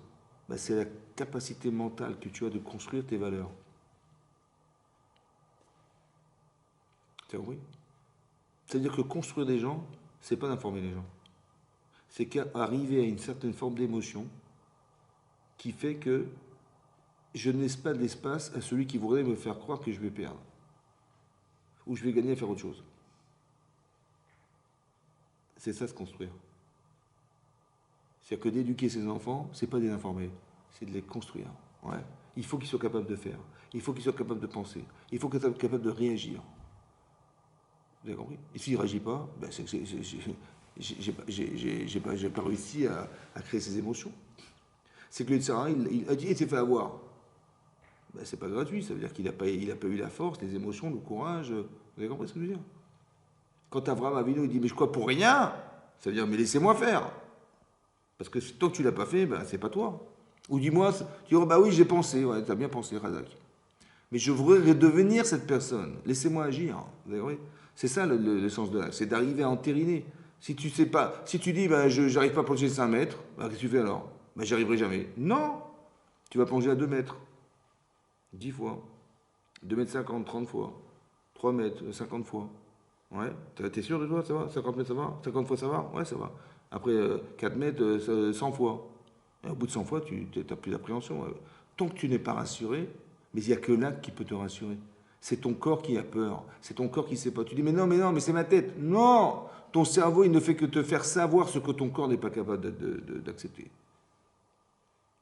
C'est la capacité mentale que tu as de construire tes valeurs. Tu as compris? C'est-à-dire que construire des gens, c'est pas d'informer les gens. C'est qu'arriver à une certaine forme d'émotion qui fait que je ne laisse pas d'espace à celui qui voudrait me faire croire que je vais perdre. Ou je vais gagner à faire autre chose. C'est ça, se construire. C'est-à-dire que d'éduquer ses enfants, c'est pas de les informer, c'est de les construire. Ouais. Il faut qu'ils soient capables de faire. Il faut qu'ils soient capables de penser. Il faut qu'ils soient capables de réagir. Vous avez compris? Et s'il ne réagit pas, j'ai pas réussi à créer ces émotions. C'est que le Tsara, il a dit, il s'est fait avoir. C'est pas gratuit, ça veut dire qu'il n'a pas eu la force, les émotions, le courage. Vous avez compris ce que je veux dire? Quand Abraham Avinu, il dit, mais je crois pour rien, Ça veut dire, mais laissez-moi faire. Parce que tant que tu ne l'as pas fait, ben, c'est pas toi. Ou dis-moi, tu dis, oh, bah oui, j'ai pensé, ouais, tu as bien pensé, Razak. Mais je voudrais devenir cette personne. Laissez-moi agir. Vous avez compris? C'est ça le sens de l'acte, c'est d'arriver à entériner. Si tu sais pas, si tu dis, bah, je n'arrive pas à plonger 5 mètres, bah, qu'est-ce que tu fais alors? Bah, j'y arriverai jamais. Non! Tu vas plonger à 2 mètres. 10 fois. 2 mètres 50, 30 fois. 3 mètres, 50 fois. Ouais, t'es sûr de toi, ça va? 50 mètres, ça va? 50 fois, ça va? Ouais, ça va. Après, 4 mètres, 100 fois. Et au bout de 100 fois, tu n'as plus d'appréhension. Tant que tu n'es pas rassuré, mais il n'y a que l'acte qui peut te rassurer. C'est ton corps qui a peur. C'est ton corps qui ne sait pas. Tu dis, mais c'est ma tête. Non! Ton cerveau, il ne fait que te faire savoir ce que ton corps n'est pas capable d'accepter.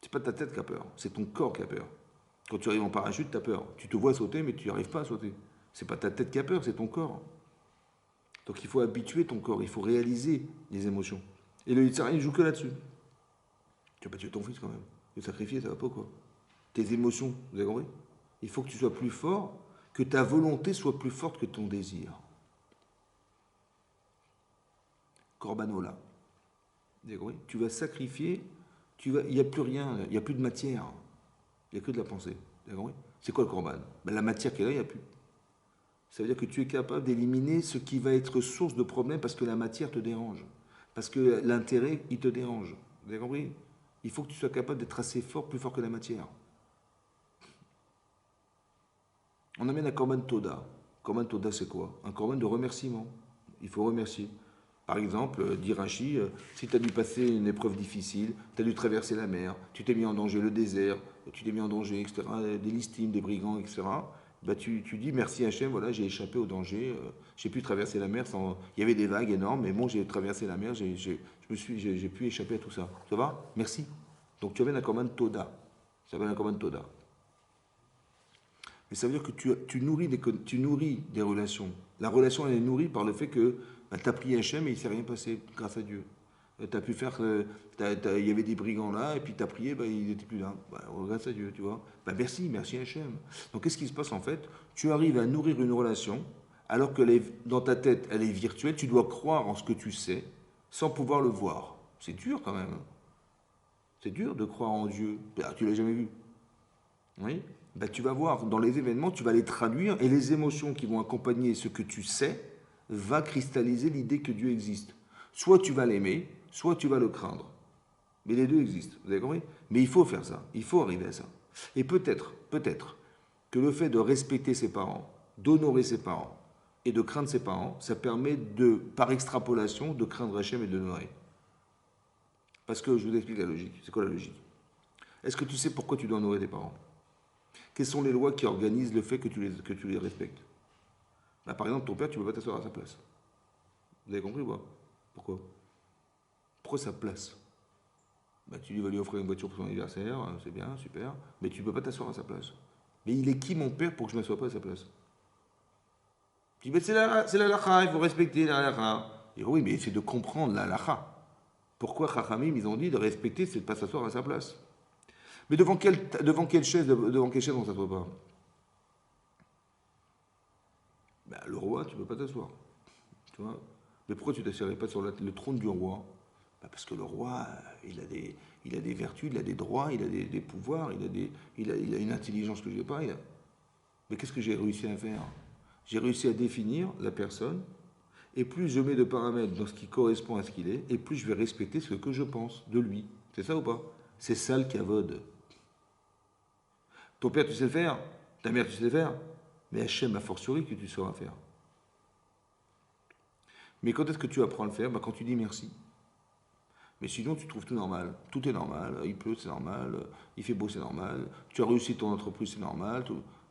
C'est pas ta tête qui a peur, c'est ton corps qui a peur. Quand tu arrives en parachute, tu as peur. Tu te vois sauter, mais tu n'y arrives pas à sauter. C'est pas ta tête qui a peur, c'est ton corps. Donc il faut habituer ton corps, il faut réaliser les émotions. Et le Yitzhara, il joue que là-dessus. Tu vas pas tuer ton fils quand même. Le sacrifier, ça va pas quoi. Tes émotions, vous avez compris? Il faut que tu sois plus fort, que ta volonté soit plus forte que ton désir. Corbanola. Vous avez compris? Tu vas sacrifier, il n'y a plus rien, il n'y a plus de matière. Il n'y a que de la pensée. Vous avez compris? C'est quoi le corban? Ben, la matière qui est là, il n'y a plus. Ça veut dire que tu es capable d'éliminer ce qui va être source de problème parce que la matière te dérange. Parce que l'intérêt, il te dérange. Vous avez compris? Il faut que tu sois capable d'être assez fort, plus fort que la matière. On amène un korban toda. Korban toda, c'est quoi? Un korban de remerciement. Il faut remercier. Par exemple, dit Rashi, si tu as dû passer une épreuve difficile, tu as dû traverser la mer, tu t'es mis en danger le désert, tu t'es mis en danger, etc., des listines, des brigands, etc., bah tu dis merci Hachem, voilà, j'ai échappé au danger, j'ai pu traverser la mer sans. Il y avait des vagues énormes, mais bon, j'ai traversé la mer, j'ai pu échapper à tout ça. Ça va? Merci. Donc tu avais un korban toda. Ça s'appelle un korban toda. Mais ça veut dire que tu nourris des relations. La relation, elle est nourrie par le fait que bah, tu as prié Hachem et il ne s'est rien passé grâce à Dieu. Tu as pu faire. Il y avait des brigands là, et puis tu as prié, bah, ils n'étaient plus là. Bah, grâce à Dieu, tu vois. Bah, merci Hachem. Donc qu'est-ce qui se passe en fait? Tu arrives à nourrir une relation, alors que dans ta tête, elle est virtuelle. Tu dois croire en ce que tu sais, sans pouvoir le voir. C'est dur quand même. C'est dur de croire en Dieu. Bah, tu l'as jamais vu. Oui, ben, tu vas voir dans les événements, tu vas les traduire et les émotions qui vont accompagner ce que tu sais va cristalliser l'idée que Dieu existe. Soit tu vas l'aimer, soit tu vas le craindre. Mais les deux existent, vous avez compris? Mais il faut faire ça, il faut arriver à ça. Et peut-être que le fait de respecter ses parents, d'honorer ses parents et de craindre ses parents, ça permet de, par extrapolation, de craindre Hachem et de l'honorer. Parce que je vous explique la logique. C'est quoi la logique? Est-ce que tu sais pourquoi tu dois honorer tes parents? Quelles sont les lois qui organisent le fait que tu les respectes? Bah, par exemple, ton père, tu ne peux pas t'asseoir à sa place. Vous avez compris ou pas? Pourquoi? Pourquoi sa place? Bah, tu lui vas lui offrir une voiture pour son anniversaire, c'est bien, super, mais tu ne peux pas t'asseoir à sa place. Mais il est qui mon père pour que je ne m'assoie pas à sa place? Tu dis, c'est la lacha, il faut respecter la lacha. Et oui, mais c'est de comprendre la lacha. Pourquoi Chachamim, ils ont dit de respecter, c'est de ne pas s'asseoir à sa place? Mais devant quelle chaise on ne s'assoit pas? Ben, le roi, tu ne peux pas t'asseoir. Tu vois? Mais pourquoi tu ne t'assoirais pas sur le trône du roi? Ben, parce que le roi, il a des vertus, il a des droits, il a des pouvoirs, il a une intelligence que je n'ai pas. Mais qu'est-ce que j'ai réussi à faire? J'ai réussi à définir la personne, et plus je mets de paramètres dans ce qui correspond à ce qu'il est, et plus je vais respecter ce que je pense de lui. C'est ça ou pas? C'est ça le kavod. Ton père, tu sais le faire, ta mère, tu sais le faire, mais Hachem a fortiori que tu sauras faire. Mais quand est-ce que tu apprends à le faire? Quand tu dis merci. Mais sinon, tu trouves tout normal. Tout est normal. Il pleut, c'est normal. Il fait beau, c'est normal. Tu as réussi ton entreprise, c'est normal.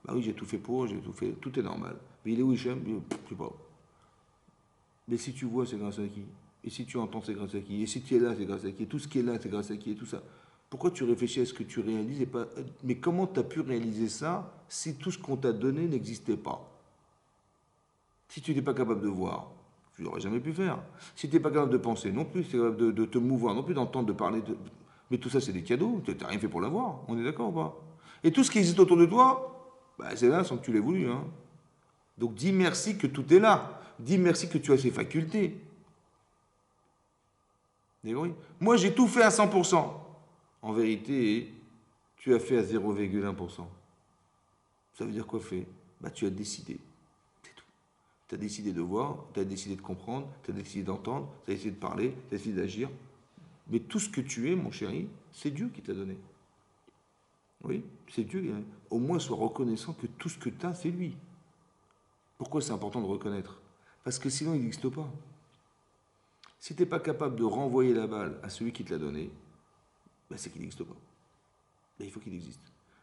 Bah oui, j'ai tout fait pour, j'ai tout fait. Tout est normal. Mais il est où Hachem? Je sais pas. Mais si tu vois, c'est grâce à qui? Et si tu entends, c'est grâce à qui? Et si tu es là, c'est grâce à qui? Et tout ce qui est là, c'est grâce à qui? Et tout ça. Pourquoi tu réfléchis à ce que tu réalises et pas. Mais comment tu as pu réaliser ça si tout ce qu'on t'a donné n'existait pas? Si tu n'es pas capable de voir, tu n'aurais jamais pu faire. Si tu n'es pas capable de penser non plus, si tu es capable de te mouvoir, non plus d'entendre, de parler. Mais tout ça, c'est des cadeaux. Tu n'as rien fait pour l'avoir. On est d'accord ou pas? Et tout ce qui existe autour de toi, bah, c'est là sans que tu l'aies voulu. Hein. Donc dis merci que tout est là. Dis merci que tu as ces facultés. Vous avez compris? Moi, j'ai tout fait à 100%. En vérité, tu as fait à 0,1%. Ça veut dire quoi fait? Bah, tu as décidé. C'est tout. Tu as décidé de voir, tu as décidé de comprendre, tu as décidé d'entendre, tu as décidé de parler, tu as décidé d'agir. Mais tout ce que tu es, mon chéri, c'est Dieu qui t'a donné. Oui, c'est Dieu. Au moins, sois reconnaissant que tout ce que tu as, c'est lui. Pourquoi c'est important de reconnaître? Parce que sinon, il n'existe pas. Si tu n'es pas capable de renvoyer la balle à celui qui te l'a donné, ben c'est qu'il n'existe pas. Ben il faut qu'il existe.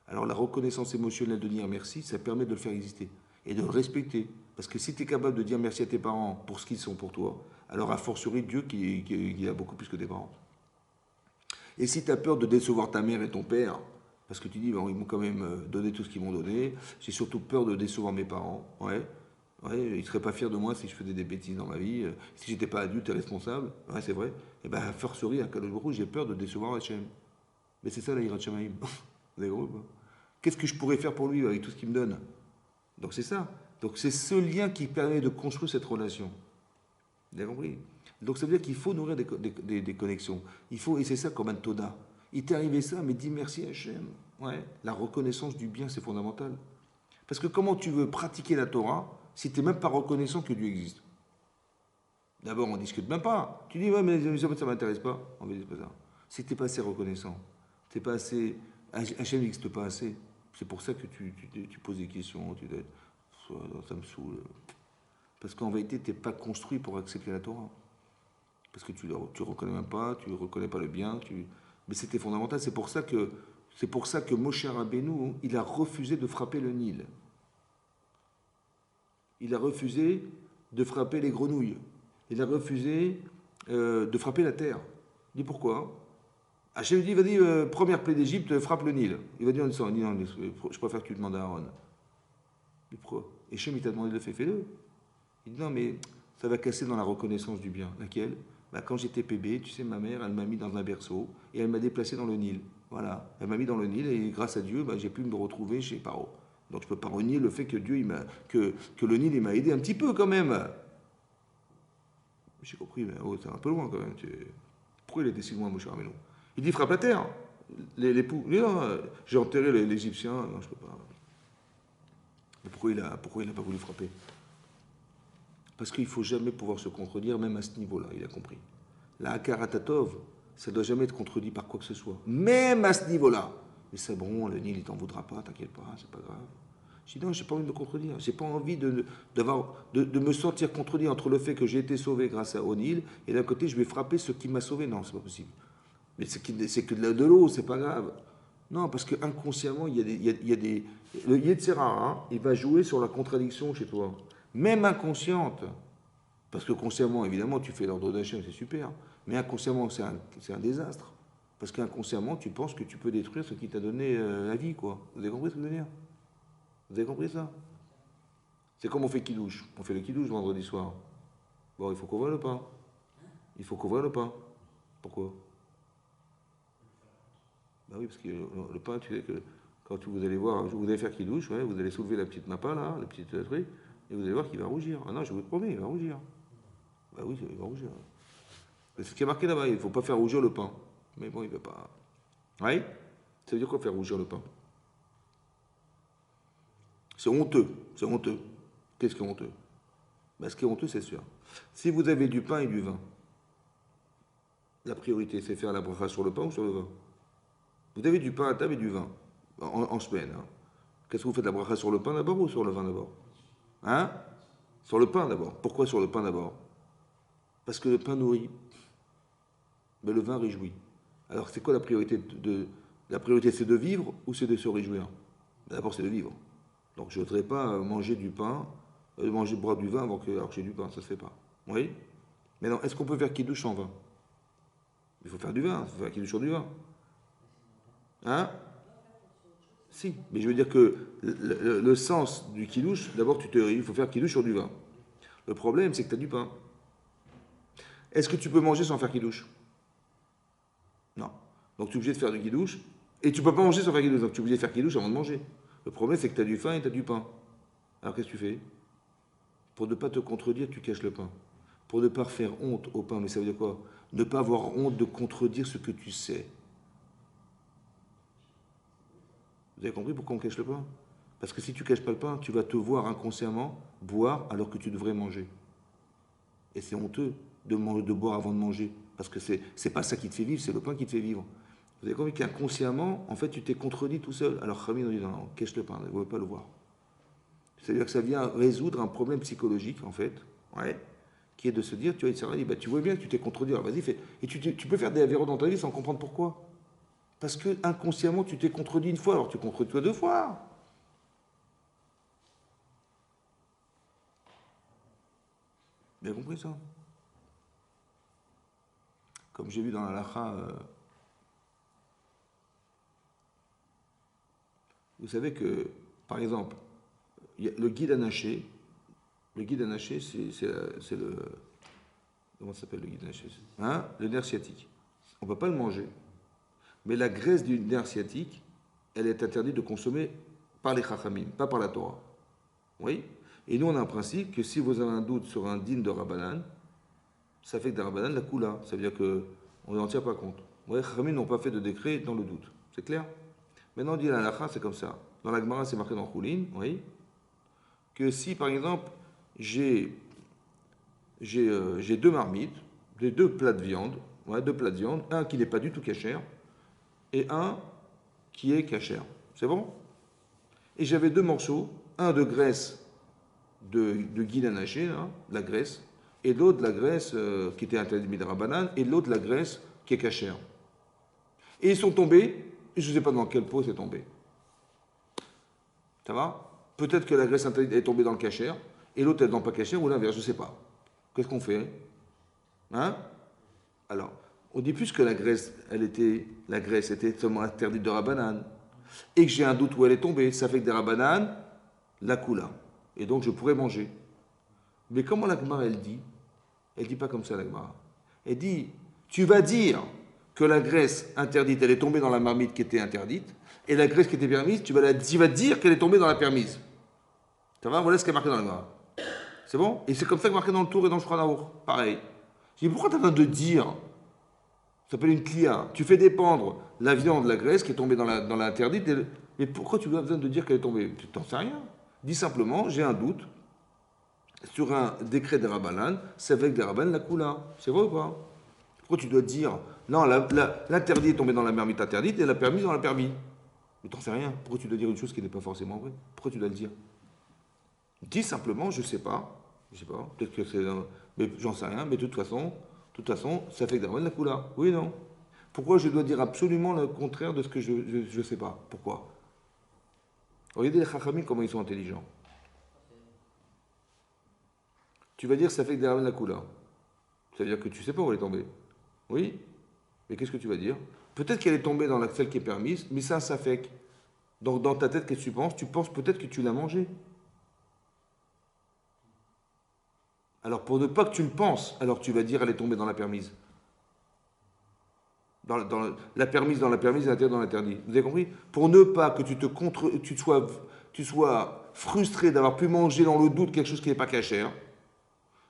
Alors la reconnaissance émotionnelle de dire merci, ça permet de le faire exister et de le respecter. Parce que si tu es capable de dire merci à tes parents pour ce qu'ils sont pour toi, alors a fortiori Dieu qui a beaucoup plus que tes parents. Et si tu as peur de décevoir ta mère et ton père, parce que tu dis, bon, ils m'ont quand même donné tout ce qu'ils m'ont donné, j'ai surtout peur de décevoir mes parents, ouais, ouais, ils ne seraient pas fiers de moi si je faisais des bêtises dans ma vie, si j'étais pas adulte et responsable, ouais, c'est vrai, et bien, a fortiori, à Kadosh Baruch Hu, j'ai peur de décevoir Hachem. Mais c'est ça la Yirat Shamayim. Vous avez compris ou pas? Qu'est-ce que je pourrais faire pour lui avec tout ce qu'il me donne? Donc c'est ça. Donc c'est ce lien qui permet de construire cette relation. Vous avez compris? Donc ça veut dire qu'il faut nourrir des connexions. Il faut, et c'est ça comme un Toda. Il t'est arrivé ça, mais dis merci à Hachem. Ouais. La reconnaissance du bien, c'est fondamental. Parce que comment tu veux pratiquer la Torah si tu n'es même pas reconnaissant que Dieu existe? D'abord, on ne discute même pas. Tu dis, ouais, mais ça ne m'intéresse pas. On ne dit pas ça. Si tu n'es pas assez reconnaissant, tu n'es pas assez. Hachem n'existe pas assez. C'est pour ça que tu poses des questions. Ça me saoule. Parce qu'en vérité, tu n'es pas construit pour accepter la Torah. Parce que tu ne reconnais même pas, tu ne reconnais pas le bien. Mais c'était fondamental. C'est pour ça que Moshe Rabbeinu, il a refusé de frapper le Nil. Il a refusé de frapper les grenouilles. Il a refusé de frapper la terre. Il dit pourquoi? Hachem dit, vas-y, première plaie d'Égypte, frappe le Nil. Il va dire, non, je préfère que tu demandes à Aaron. Il dit pourquoi? Et Hachem, il t'a demandé de le faire, fais-le. Il dit, non, mais ça va casser dans la reconnaissance du bien. Laquelle? Bah, quand j'étais bébé, tu sais, ma mère, elle m'a mis dans un berceau et elle m'a déplacé dans le Nil. Voilà, elle m'a mis dans le Nil et grâce à Dieu, bah, j'ai pu me retrouver chez Paro. Donc je ne peux pas renier le fait que Dieu, que le Nil, il m'a aidé un petit peu quand même. J'ai compris, mais oh, c'est un peu loin quand même. Pourquoi il était si loin, Moshe Rabbeinu? Il dit frappe la terre. L'époux. Non, j'ai enterré l'Égyptien. Non, je ne peux pas. Mais pourquoi il n'a pas voulu frapper? Parce qu'il ne faut jamais pouvoir se contredire, même à ce niveau-là, il a compris. La Hakaratatov, ça ne doit jamais être contredit par quoi que ce soit. Même à ce niveau-là. Mais c'est bon, le Nil, il t'en voudra pas, t'inquiète pas, c'est pas grave. Je dis non, j'ai pas envie de me contredire. J'ai pas envie de me sentir contredit entre le fait que j'ai été sauvé grâce au Nil et d'un côté, je vais frapper ce qui m'a sauvé. Non, c'est pas possible. Mais c'est que de l'eau, c'est pas grave. Non, parce que inconsciemment, il y a des le Yetzera, hein, il va jouer sur la contradiction chez toi. Même inconsciente. Parce que consciemment, évidemment, tu fais l'ordre d'Hachem, c'est super. Mais inconsciemment, c'est un désastre. Parce qu'inconsciemment, tu penses que tu peux détruire ce qui t'a donné la vie, quoi. Vous avez compris ce que je veux dire? Vous avez compris ça? C'est comme on fait Kidouche. On fait le Kidouche vendredi soir. Bon, il faut qu'on voit le pain. Il faut qu'on voit le pain. Pourquoi? Bah oui, parce que le pain, tu sais que quand vous allez voir, vous allez faire Kidouche, ouais, vous allez soulever la petite mappa, là, la petite truc, et vous allez voir qu'il va rougir. Ah non, je vous le promets, il va rougir. Bah oui, il va rougir. C'est ce qui est marqué là-bas, il ne faut pas faire rougir le pain. Mais bon, il ne va pas. Oui? Ça veut dire quoi faire rougir le pain? C'est honteux. C'est honteux. Qu'est-ce qui est honteux? Ben, ce qui est honteux, c'est sûr. Si vous avez du pain et du vin, la priorité, c'est faire la bracha sur le pain ou sur le vin? Vous avez du pain à table et du vin, en semaine. Hein. Qu'est-ce que vous faites, la bracha sur le pain d'abord ou sur le vin d'abord? Hein? Sur le pain d'abord. Pourquoi sur le pain d'abord? Parce que le pain nourrit, mais le vin réjouit. Alors, c'est quoi la priorité La priorité, c'est de vivre ou c'est de se réjouir? D'abord, c'est de vivre. Donc, je ne voudrais pas manger du pain, boire du vin alors que j'ai du pain, ça ne se fait pas. Oui? Mais non, est-ce qu'on peut faire kidouche en vin? Il faut faire du vin, il faut faire kidouche sur du vin. Hein? Si, mais je veux dire que le sens du kidouche, d'abord, il faut faire kidouche sur du vin. Le problème, c'est que tu as du pain. Est-ce que tu peux manger sans faire kidouche? Non. Donc, tu es obligé de faire du kidouche, et tu ne peux pas manger sans faire kidouche, donc tu es obligé de faire kidouche avant de manger. Le problème, c'est que tu as du pain et tu as du pain. Alors, qu'est-ce que tu fais? Pour ne pas te contredire, tu caches le pain. pour ne pas faire honte au pain. Mais ça veut dire quoi? Ne pas avoir honte de contredire ce que tu sais. Vous avez compris pourquoi on cache le pain? Parce que si tu ne caches pas le pain, tu vas te voir inconsciemment boire alors que tu devrais manger. Et c'est honteux de boire avant de manger. Parce que c'est pas ça qui te fait vivre, c'est le pain qui te fait vivre. Vous avez compris qu'inconsciemment, en fait, tu t'es contredit tout seul. Alors Khamid, on dit non, cache le pain, vous ne pouvez pas le voir. C'est-à-dire que ça vient résoudre un problème psychologique, en fait, ouais, qui est de se dire, tu vois, il dit, bah, tu vois bien que tu t'es contredit, alors vas-y, fais. Et tu peux faire des avéros dans ta vie sans comprendre pourquoi. Parce que inconsciemment, tu t'es contredit une fois, alors tu contredis-toi deux fois. Vous avez compris ça? Comme j'ai vu dans la Lacha, vous savez que, par exemple, le guide anaché, c'est le. Comment ça s'appelle le guide anaché? Hein? Le nerf sciatique. On ne peut pas le manger. Mais la graisse du nerf sciatique, elle est interdite de consommer par les chachamim, pas par la Torah. Oui? Et nous, on a un principe que si vous avez un doute sur un din de Rabbanan, ça fait que de Rabbanan la koula. Ça veut dire qu'on n'en tient pas compte. Les chachamim n'ont pas fait de décret dans le doute. C'est clair? Maintenant, on dit la halakha, c'est comme ça. Dans la Gemara, c'est marqué dans Choulin, oui, que si, par exemple, j'ai deux marmites, deux plats de viande, ouais, deux plats de viande, un qui n'est pas du tout cachère et un qui est cachère. C'est bon? Et j'avais deux morceaux, un de graisse de guide anaché, la graisse, et l'autre de la graisse qui était interdite de Rabbanan, et l'autre de la graisse qui est cachère. Et ils sont tombés, je ne sais pas dans quel pot c'est tombé. Ça va? Peut-être que la graisse interdite est tombée dans le cachère, et l'autre est dans le pas cachère, ou l'inverse, je ne sais pas. Qu'est-ce qu'on fait? Hein? Alors, on dit plus que la graisse était seulement interdite de Rabbanan, et que j'ai un doute où elle est tombée, ça fait que des Rabbanan, la koula. Et donc je pourrais manger. Mais comment la Gemara elle dit dit pas comme ça la Gemara. Elle dit, tu vas dire que la graisse interdite, elle est tombée dans la marmite qui était interdite, et la graisse qui était permise, tu vas dire qu'elle est tombée dans la permise. Ça va? Voilà ce qui est marqué dans la Gemara. C'est bon? Et c'est comme ça que marqué dans le Tour et dans le Shulchan Aruch. Pareil. Je dis, pourquoi tu as besoin de dire? Ça s'appelle une clia. Tu fais dépendre la viande de la graisse qui est tombée dans l'interdite. Mais pourquoi tu as besoin de dire qu'elle est tombée? Tu t'en sais rien. Dis simplement, j'ai un doute sur un décret des Rabbanan, c'est avec des Rabbanan la koula. C'est vrai ou pas? Pourquoi tu dois dire, non, l'interdit est tombé dans la marmite interdite et la permise dans la permis? Mais t'en sais rien. Pourquoi tu dois dire une chose qui n'est pas forcément vraie? Pourquoi tu dois le dire? Dis simplement, je sais pas. Je sais pas. Peut-être que c'est. Mais j'en sais rien. Mais de toute façon, ça fait que des Rabbanan la koula. Oui, non. Pourquoi je dois dire absolument le contraire de ce que je ne sais pas? Pourquoi? Regardez les chachamim, comment ils sont intelligents. Tu vas dire ça fait que derrière la couleur. Ça veut dire que tu sais pas où elle est tombée. Oui? Mais qu'est-ce que tu vas dire? Peut-être qu'elle est tombée dans celle qui est permise, mais ça fait que. Donc dans ta tête, qu'est-ce que tu penses? Tu penses peut-être que tu l'as mangée. Alors pour ne pas que tu le penses, alors tu vas dire elle est tombée dans la permise. La permise dans la permise et l'interdit dans l'interdit. Vous avez compris? Pour ne pas que tu sois frustré d'avoir pu manger dans le doute quelque chose qui n'est pas cachère,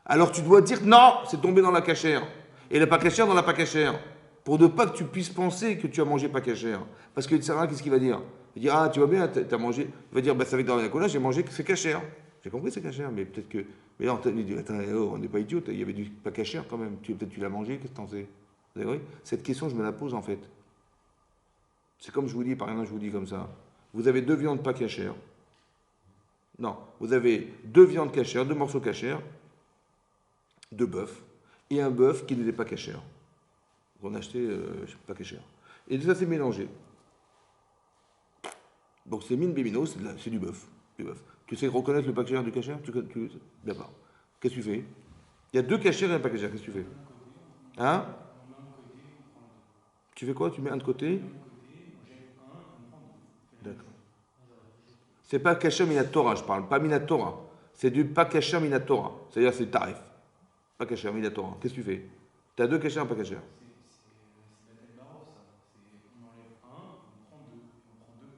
alors tu dois dire non, c'est tombé dans la cachère. Et la pas cachère dans la pas cachère. Pour ne pas que tu puisses penser que tu as mangé pas cachère. Parce que Sarah, qu'est-ce qu'il va dire? Il va dire, ah, tu vas bien, t'as mangé. Il va dire, bah, ça va être dans la cola, j'ai mangé, c'est cachère. J'ai compris, c'est cachère, mais peut-être que. Mais non, il dit, attends, oh, on n'est pas idiot, il y avait du pas cachère quand même. Peut-être tu l'as mangé, qu'est-ce que t'en sais? Vous avez compris? Cette question, je me la pose en fait. C'est comme je vous dis, par exemple, je vous dis comme ça. Vous avez deux viandes pas cachères. Non, vous avez deux viandes cachères, deux morceaux cachères, de bœuf, et un bœuf qui n'était pas cachère. On a acheté, pas cachère. Et ça, c'est mélangé. Donc, c'est mine bémino, c'est du bœuf. Tu sais reconnaître le pas cachère du cachère? D'accord. Qu'est-ce que tu fais? Il y a deux cachères et un pas cachère. Qu'est-ce que tu fais? Hein? Tu fais quoi? Tu mets un de côté? D'accord. C'est pas cachère minatora, je parle. Pas minatora. C'est du pas cachère minatora. C'est-à-dire, c'est tarif. Pas cachère minatora. Qu'est-ce que tu fais? Tu as deux cachères et un pas cachère.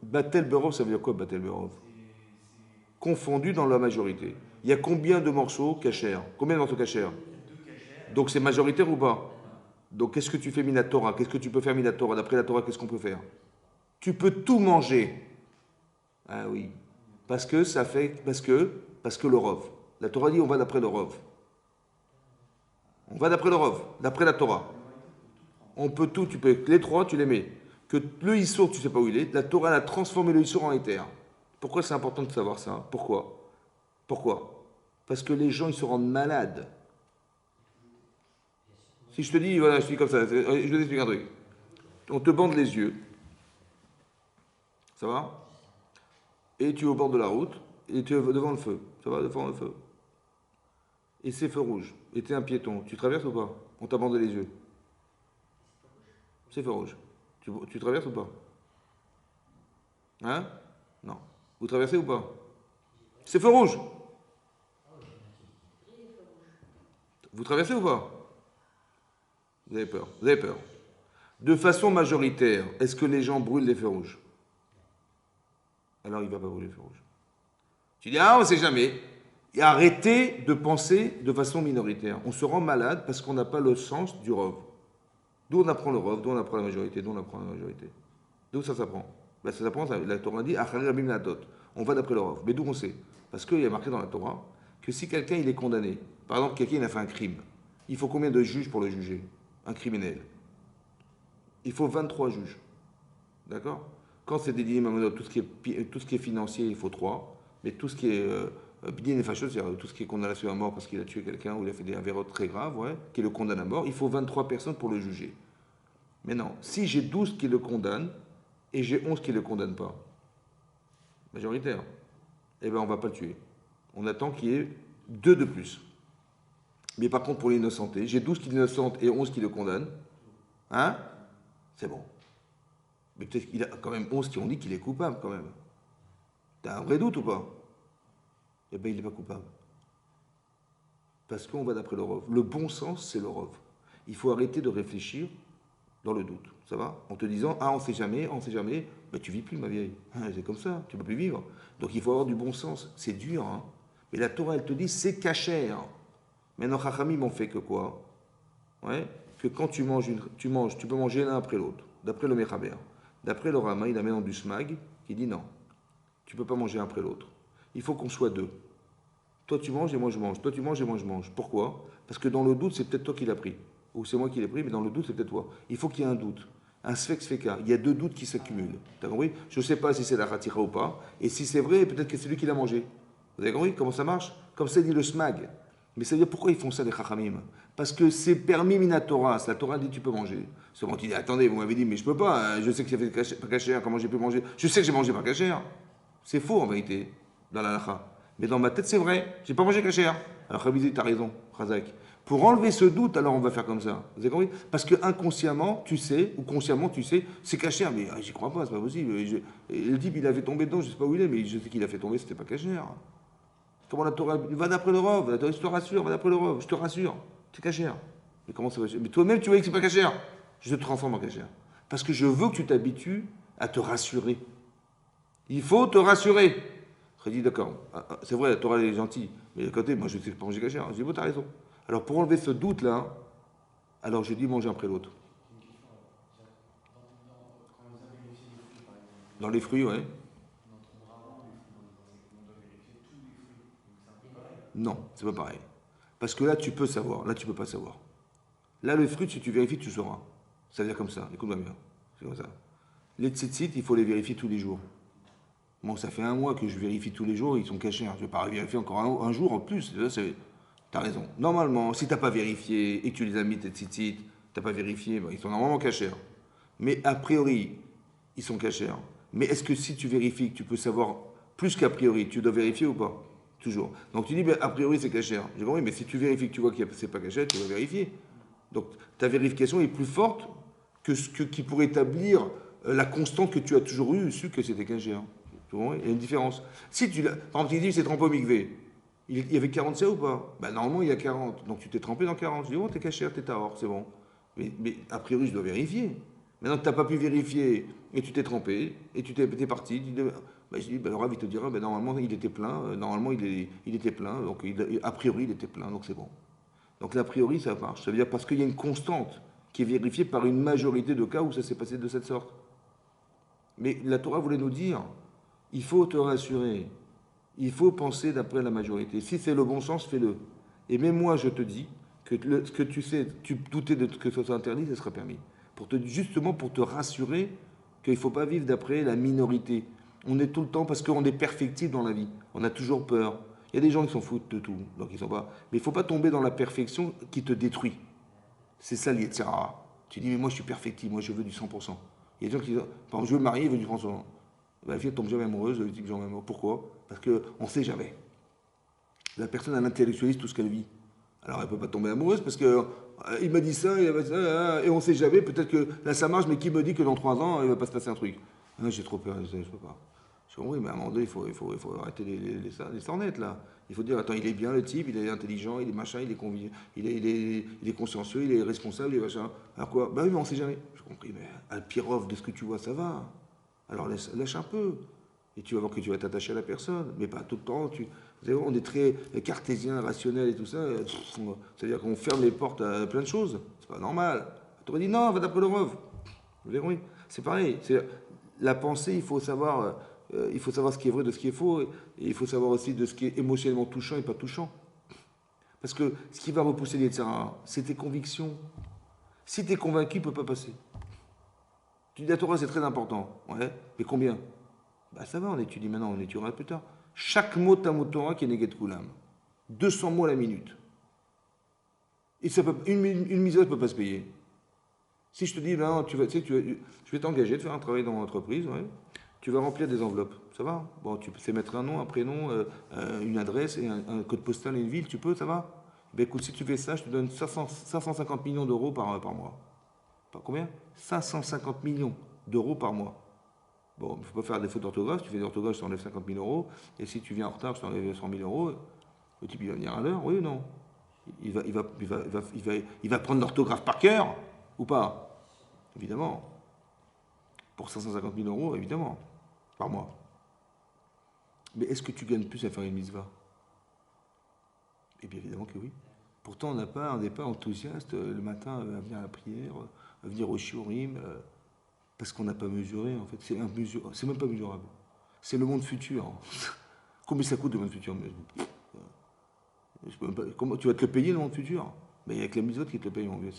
Batel Berov, ça veut dire quoi, Batel Berov? Confondu dans la majorité. Il y a combien de morceaux cachers? Combien de morceaux cachers? Donc c'est majoritaire ou pas? Donc qu'est-ce que tu fais Minatora? Qu'est-ce que tu peux faire Minatora? D'après la Torah, qu'est-ce qu'on peut faire? Tu peux tout manger. Ah oui. Parce que ça fait. Parce que le Rov. La Torah dit on va d'après le Rov. On va d'après le Rov, d'après la Torah. On peut tout, tu peux. Les trois, tu les mets. Que le Issour, tu sais pas où il est. La Torah elle a transformé le Issour en Éther. Pourquoi c'est important de savoir ça? Pourquoi? Parce que les gens, ils se rendent malades. Si je te dis, voilà, je te dis comme ça, je vais t'expliquer un truc. On te bande les yeux. Ça va? Et tu es au bord de la route, et tu es devant le feu. Ça va, devant le feu. Et c'est feu rouge. Et tu es un piéton. Tu traverses ou pas? On t'a bandé les yeux. C'est feu rouge. Tu traverses ou pas? Hein? Non. Vous traversez ou pas? C'est feu rouge. Vous traversez ou pas? Vous avez peur. Vous avez peur. De façon majoritaire, est-ce que les gens brûlent les feux rouges? Alors il ne va pas brûler les feux rouges. Tu dis, ah, on ne sait jamais. Et arrêtez de penser de façon minoritaire. On se rend malade parce qu'on n'a pas le sens du rov. D'où on apprend le rov, d'où on apprend la majorité, d'où on apprend la majorité. D'où ça s'apprend? Ben, ça s'apprend, la Torah dit, on va d'après le rov. Mais d'où on sait? Parce qu'il y a marqué dans la Torah que si quelqu'un il est condamné, par exemple quelqu'un il a fait un crime, il faut combien de juges pour le juger? Un criminel. Il faut 23 juges. D'accord? Quand c'est des dinim, tout ce qui est financier, il faut 3. Mais tout ce qui est bidin et fachos, c'est-à-dire tout ce qui est condamnation à mort parce qu'il a tué quelqu'un ou il a fait des avérotes très graves, ouais, qui le condamne à mort, il faut 23 personnes pour le juger. Mais non, si j'ai 12 qui le condamnent et j'ai 11 qui ne le condamnent pas, majoritaire, eh bien on ne va pas le tuer. On attend qu'il y ait 2 de plus. Mais par contre, pour l'innocenté, j'ai 12 qui l'innocentent et 11 qui le condamnent. Hein? C'est bon. Mais peut-être qu'il a quand même 11 qui ont dit qu'il est coupable, quand même. T'as un vrai doute ou pas? Eh bien, il n'est pas coupable. Parce qu'on va d'après le Rov. Le bon sens, c'est le Rov. Il faut arrêter de réfléchir dans le doute. Ça va? En te disant, ah, on ne sait jamais, ben, tu vis plus, ma vieille. Ah, c'est comme ça, tu ne peux plus vivre. Donc il faut avoir du bon sens. C'est dur, hein. Mais la Torah, elle te dit, c'est cachère. Maintenant, Chachamim ont fait que quoi? Ouais? Que quand tu manges, tu peux manger l'un après l'autre. D'après le Mechaber. D'après le Rama, il amène dans du smag, qui dit non. Tu ne peux pas manger un après l'autre. Il faut qu'on soit deux. Toi tu manges et moi je mange. Toi tu manges et moi je mange. Pourquoi? Parce que dans le doute, c'est peut-être toi qui l'as pris. Ou c'est moi qui l'ai pris, mais dans le doute, c'est peut-être toi. Il faut qu'il y ait un doute. Un sfex-feka. Il y a 2 doutes qui s'accumulent. T'as compris? Je ne sais pas si c'est la ratira ou pas. Et si c'est vrai, peut-être que c'est lui qui l'a mangé. Vous avez compris comment ça marche? Comme ça dit le smag. Mais ça veut dire pourquoi ils font ça les chachamim? Parce que c'est permis minatora. La Torah dit tu peux manger. Seulement tu dis attendez, vous m'avez dit mais je peux pas. Hein. Je sais que j'ai fait pas cachère. Comment j'ai pu manger? Je sais que j'ai mangé pas cachère. C'est faux en vérité dans la lacha. Mais dans ma tête c'est vrai. J'ai pas mangé cachère. Alors Khabizé, t'as raison, Khazak. Pour enlever ce doute, alors on va faire comme ça. Vous avez compris? Parce que inconsciemment, tu sais, ou consciemment, tu sais, c'est cachère. Mais j'y crois pas, c'est pas possible. Le type, il a fait tomber dedans, je sais pas où il est, mais je sais qu'il a fait tomber, c'était pas cachère. Comment la Torah va d'après le Rov? La Torah, je te rassure, va d'après le Rov, je te rassure. C'est cachère. Mais comment ça va? Mais toi-même, tu vois que c'est pas cachère. Je te transforme en cachère. Parce que je veux que tu t'habitues à te rassurer. Il faut te rassurer. Je dis d'accord. C'est vrai, la Torah est gentille. Mais de côté, moi, je sais pas manger cachère. Je dis, bon, t'as raison. Alors, pour enlever ce doute-là, alors je dis manger un après l'autre. Dans les fruits, ouais. Non, c'est pas pareil. Parce que là, tu peux savoir. Là, tu peux pas savoir. Là, le fruit, si tu vérifies, tu sauras. Ça veut dire comme ça. Écoute-moi bien. C'est comme ça. Les tzitzit, il faut les vérifier tous les jours. Bon, ça fait 1 mois que je vérifie tous les jours, ils sont cachés. Je ne vais pas vérifier encore un jour en plus. T'as raison. Normalement, si tu n'as pas vérifié et que tu les as mis tes tzitzit, tu n'as pas vérifié, ben, ils sont normalement cachés. Mais a priori, ils sont cachés. Mais est-ce que si tu vérifies, que tu peux savoir plus qu'a priori, tu dois vérifier ou pas? Toujours. Donc tu dis, ben, a priori c'est caché. J'ai compris, mais si tu vérifies que tu vois que c'est pas caché, tu vas vérifier. Donc ta vérification est plus forte que ce qui pourrait établir la constante que tu as toujours eue, su que c'était caché. Il y a une différence. Si tu par exemple, tu dis c'est trempé au mikvé, il y avait 40 ou pas? Ben, normalement il y a 40. Donc tu t'es trempé dans 40. Je dis, oh t'es caché, t'es tahor, c'est bon. Mais a priori je dois vérifier. Maintenant que tu n'as pas pu vérifier et tu t'es trempé et tu t'es parti, ben, je dis, ben, le Rav il te dira, ben, normalement il était plein, normalement il était plein, donc a priori il était plein, donc c'est bon. Donc, l'a priori, ça marche. Ça veut dire parce qu'il y a une constante qui est vérifiée par une majorité de cas où ça s'est passé de cette sorte. Mais la Torah voulait nous dire, il faut te rassurer, il faut penser d'après la majorité. Si c'est le bon sens, fais-le. Et même moi, je te dis que ce que tu sais, tu doutais de que ce soit interdit, ça sera permis. Justement pour te rassurer qu'il ne faut pas vivre d'après la minorité. On est tout le temps, parce qu'on est perfectible dans la vie, on a toujours peur. Il y a des gens qui s'en foutent de tout, donc ils sont pas. Mais il ne faut pas tomber dans la perfection qui te détruit. C'est ça l'Yetzirah. Tu dis, mais moi je suis perfectible, moi je veux du 100%. Il y a des gens qui disent, par exemple, je veux me marier, je veux du 100%. La fille ne tombe jamais amoureuse, elle dit que j'en aime. Pourquoi? Parce qu'on ne sait jamais. La personne, elle intellectualise tout ce qu'elle vit. Alors elle ne peut pas tomber amoureuse parce que il m'a dit ça, et on ne sait jamais, peut-être que là ça marche, mais qui me dit que dans 3 ans, il ne va pas se passer un truc? Ah, j'ai trop peur, je ne peux pas. Je dis, oui, mais à un moment donné, il faut arrêter les sornettes là. Il faut dire, attends, il est bien le type, il est intelligent, il est machin, il est consciencieux, il est responsable, il est machin. Alors quoi? Bah oui, mais on ne sait jamais. J'ai compris, mais à le pire off de ce que tu vois, ça va. Alors lâche un peu. Et tu vas voir que tu vas t'attacher à la personne, mais pas tout le temps. On est très cartésien, rationnel et tout ça. C'est-à-dire qu'on ferme les portes à plein de choses. C'est pas normal. Tu aurais dit non, va d'après le rêve. Vous verrez, oui. C'est pareil. La pensée, il faut savoir ce qui est vrai de ce qui est faux. Et il faut savoir aussi de ce qui est émotionnellement touchant et pas touchant. Parce que ce qui va repousser les terrains, c'est tes convictions. Si tu es convaincu, il ne peut pas passer. Tu dis la Torah, c'est très important. Ouais, mais combien? Bah ça va, on étudie maintenant, on étudiera plus tard. Chaque mot Talmud Torah qui est Neget Kulam. 200 mots à la minute. Et une mise ne peut pas se payer. Si je te dis, ben, tu vais t'engager de faire un travail dans mon entreprise, ouais, tu vas remplir des enveloppes. Ça va? Bon, tu sais mettre un nom, un prénom, une adresse et un code postal et une ville, tu peux, ça va? Ben écoute, si tu fais ça, je te donne 550 millions d'euros par mois. Pas combien? 550 millions d'euros par mois. Bon, il ne faut pas faire des fautes d'orthographe. Si tu fais des orthographes, je t'enlève 50 000 euros. Et si tu viens en retard, je t'enlève 100 000 euros. Le type, il va venir à l'heure, oui ou non? Il va prendre l'orthographe par cœur ou pas? Évidemment. Pour 550 000 euros, évidemment. Par mois. Mais est-ce que tu gagnes plus à faire une mitzvah? Eh bien, évidemment que oui. Pourtant, on n'est pas enthousiaste le matin à venir à la prière, à venir au shiurim. Parce qu'on n'a pas mesuré, en fait. C'est même pas mesurable. C'est le monde futur. Combien ça coûte le monde futur? Comment, tu vas te le payer le monde futur? Mais il n'y a que la mitzvot qui te le paye, mon vieux.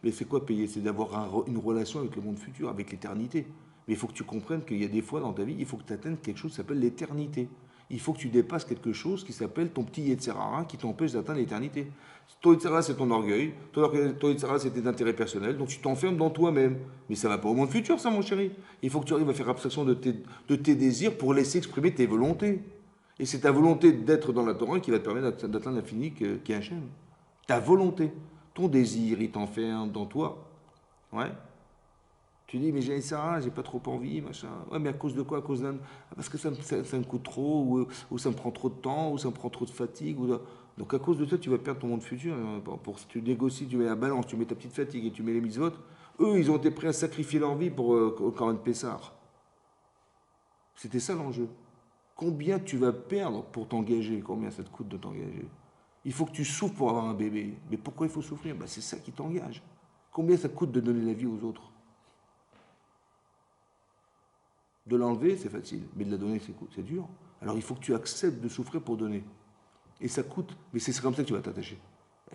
Mais c'est quoi payer? C'est d'avoir une relation avec le monde futur, avec l'éternité. Mais il faut que tu comprennes qu'il y a des fois dans ta vie, il faut que tu atteignes quelque chose qui s'appelle l'éternité. Il faut que tu dépasses quelque chose qui s'appelle ton petit Yetzirah qui t'empêche d'atteindre l'éternité. Ton Yetzirah, c'est ton orgueil. Ton Yetzirah, c'est tes intérêts personnels. Donc tu t'enfermes dans toi-même. Mais ça ne va pas au monde futur, ça, mon chéri. Il faut que tu arrives à faire abstraction de tes désirs pour laisser exprimer tes volontés. Et c'est ta volonté d'être dans la Torah qui va te permettre d'atteindre l'infini qui est Hachem. Ta volonté. Ton désir, il t'enferme dans toi. Ouais. Tu dis, mais j'ai ça, j'ai pas trop envie, machin. Ouais, mais à cause de quoi? À cause d'un. Parce que ça me coûte trop, ou ça me prend trop de temps, ou ça me prend trop de fatigue. Donc à cause de ça, tu vas perdre ton monde futur. Tu négocies, tu mets la balance, tu mets ta petite fatigue et tu mets les mitzvot. Eux, ils ont été prêts à sacrifier leur vie pour au Corban Pessar. C'était ça l'enjeu. Combien tu vas perdre pour t'engager? Combien ça te coûte de t'engager? Il faut que tu souffres pour avoir un bébé. Mais pourquoi il faut souffrir? Ben, c'est ça qui t'engage. Combien ça coûte de donner la vie aux autres? De l'enlever, c'est facile, mais de la donner, c'est dur. Alors il faut que tu acceptes de souffrir pour donner. Et ça coûte, mais c'est comme ça que tu vas t'attacher.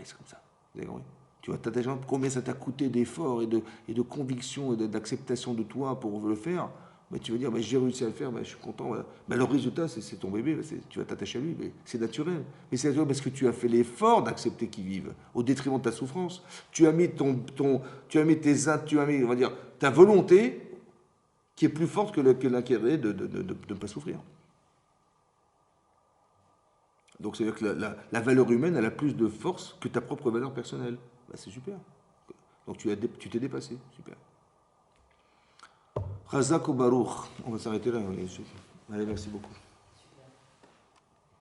C'est comme ça. Vous avez compris? Tu vas t'attacher. Combien ça t'a coûté d'efforts et de conviction et d'acceptation de toi pour le faire? Ben, tu vas dire, ben, j'ai réussi à le faire, ben, je suis content. Voilà. Ben, le résultat, c'est ton bébé, tu vas t'attacher à lui, mais c'est naturel. Mais c'est naturel parce que tu as fait l'effort d'accepter qu'il vive, au détriment de ta souffrance. Tu as mis on va dire, ta volonté qui est plus forte que l'intérêt de ne pas souffrir. Donc, c'est-à-dire que la valeur humaine, elle a plus de force que ta propre valeur personnelle. Bah, c'est super. Donc, tu t'es dépassé. Super. Razak ou Baruch. On va s'arrêter là. Allez, merci beaucoup.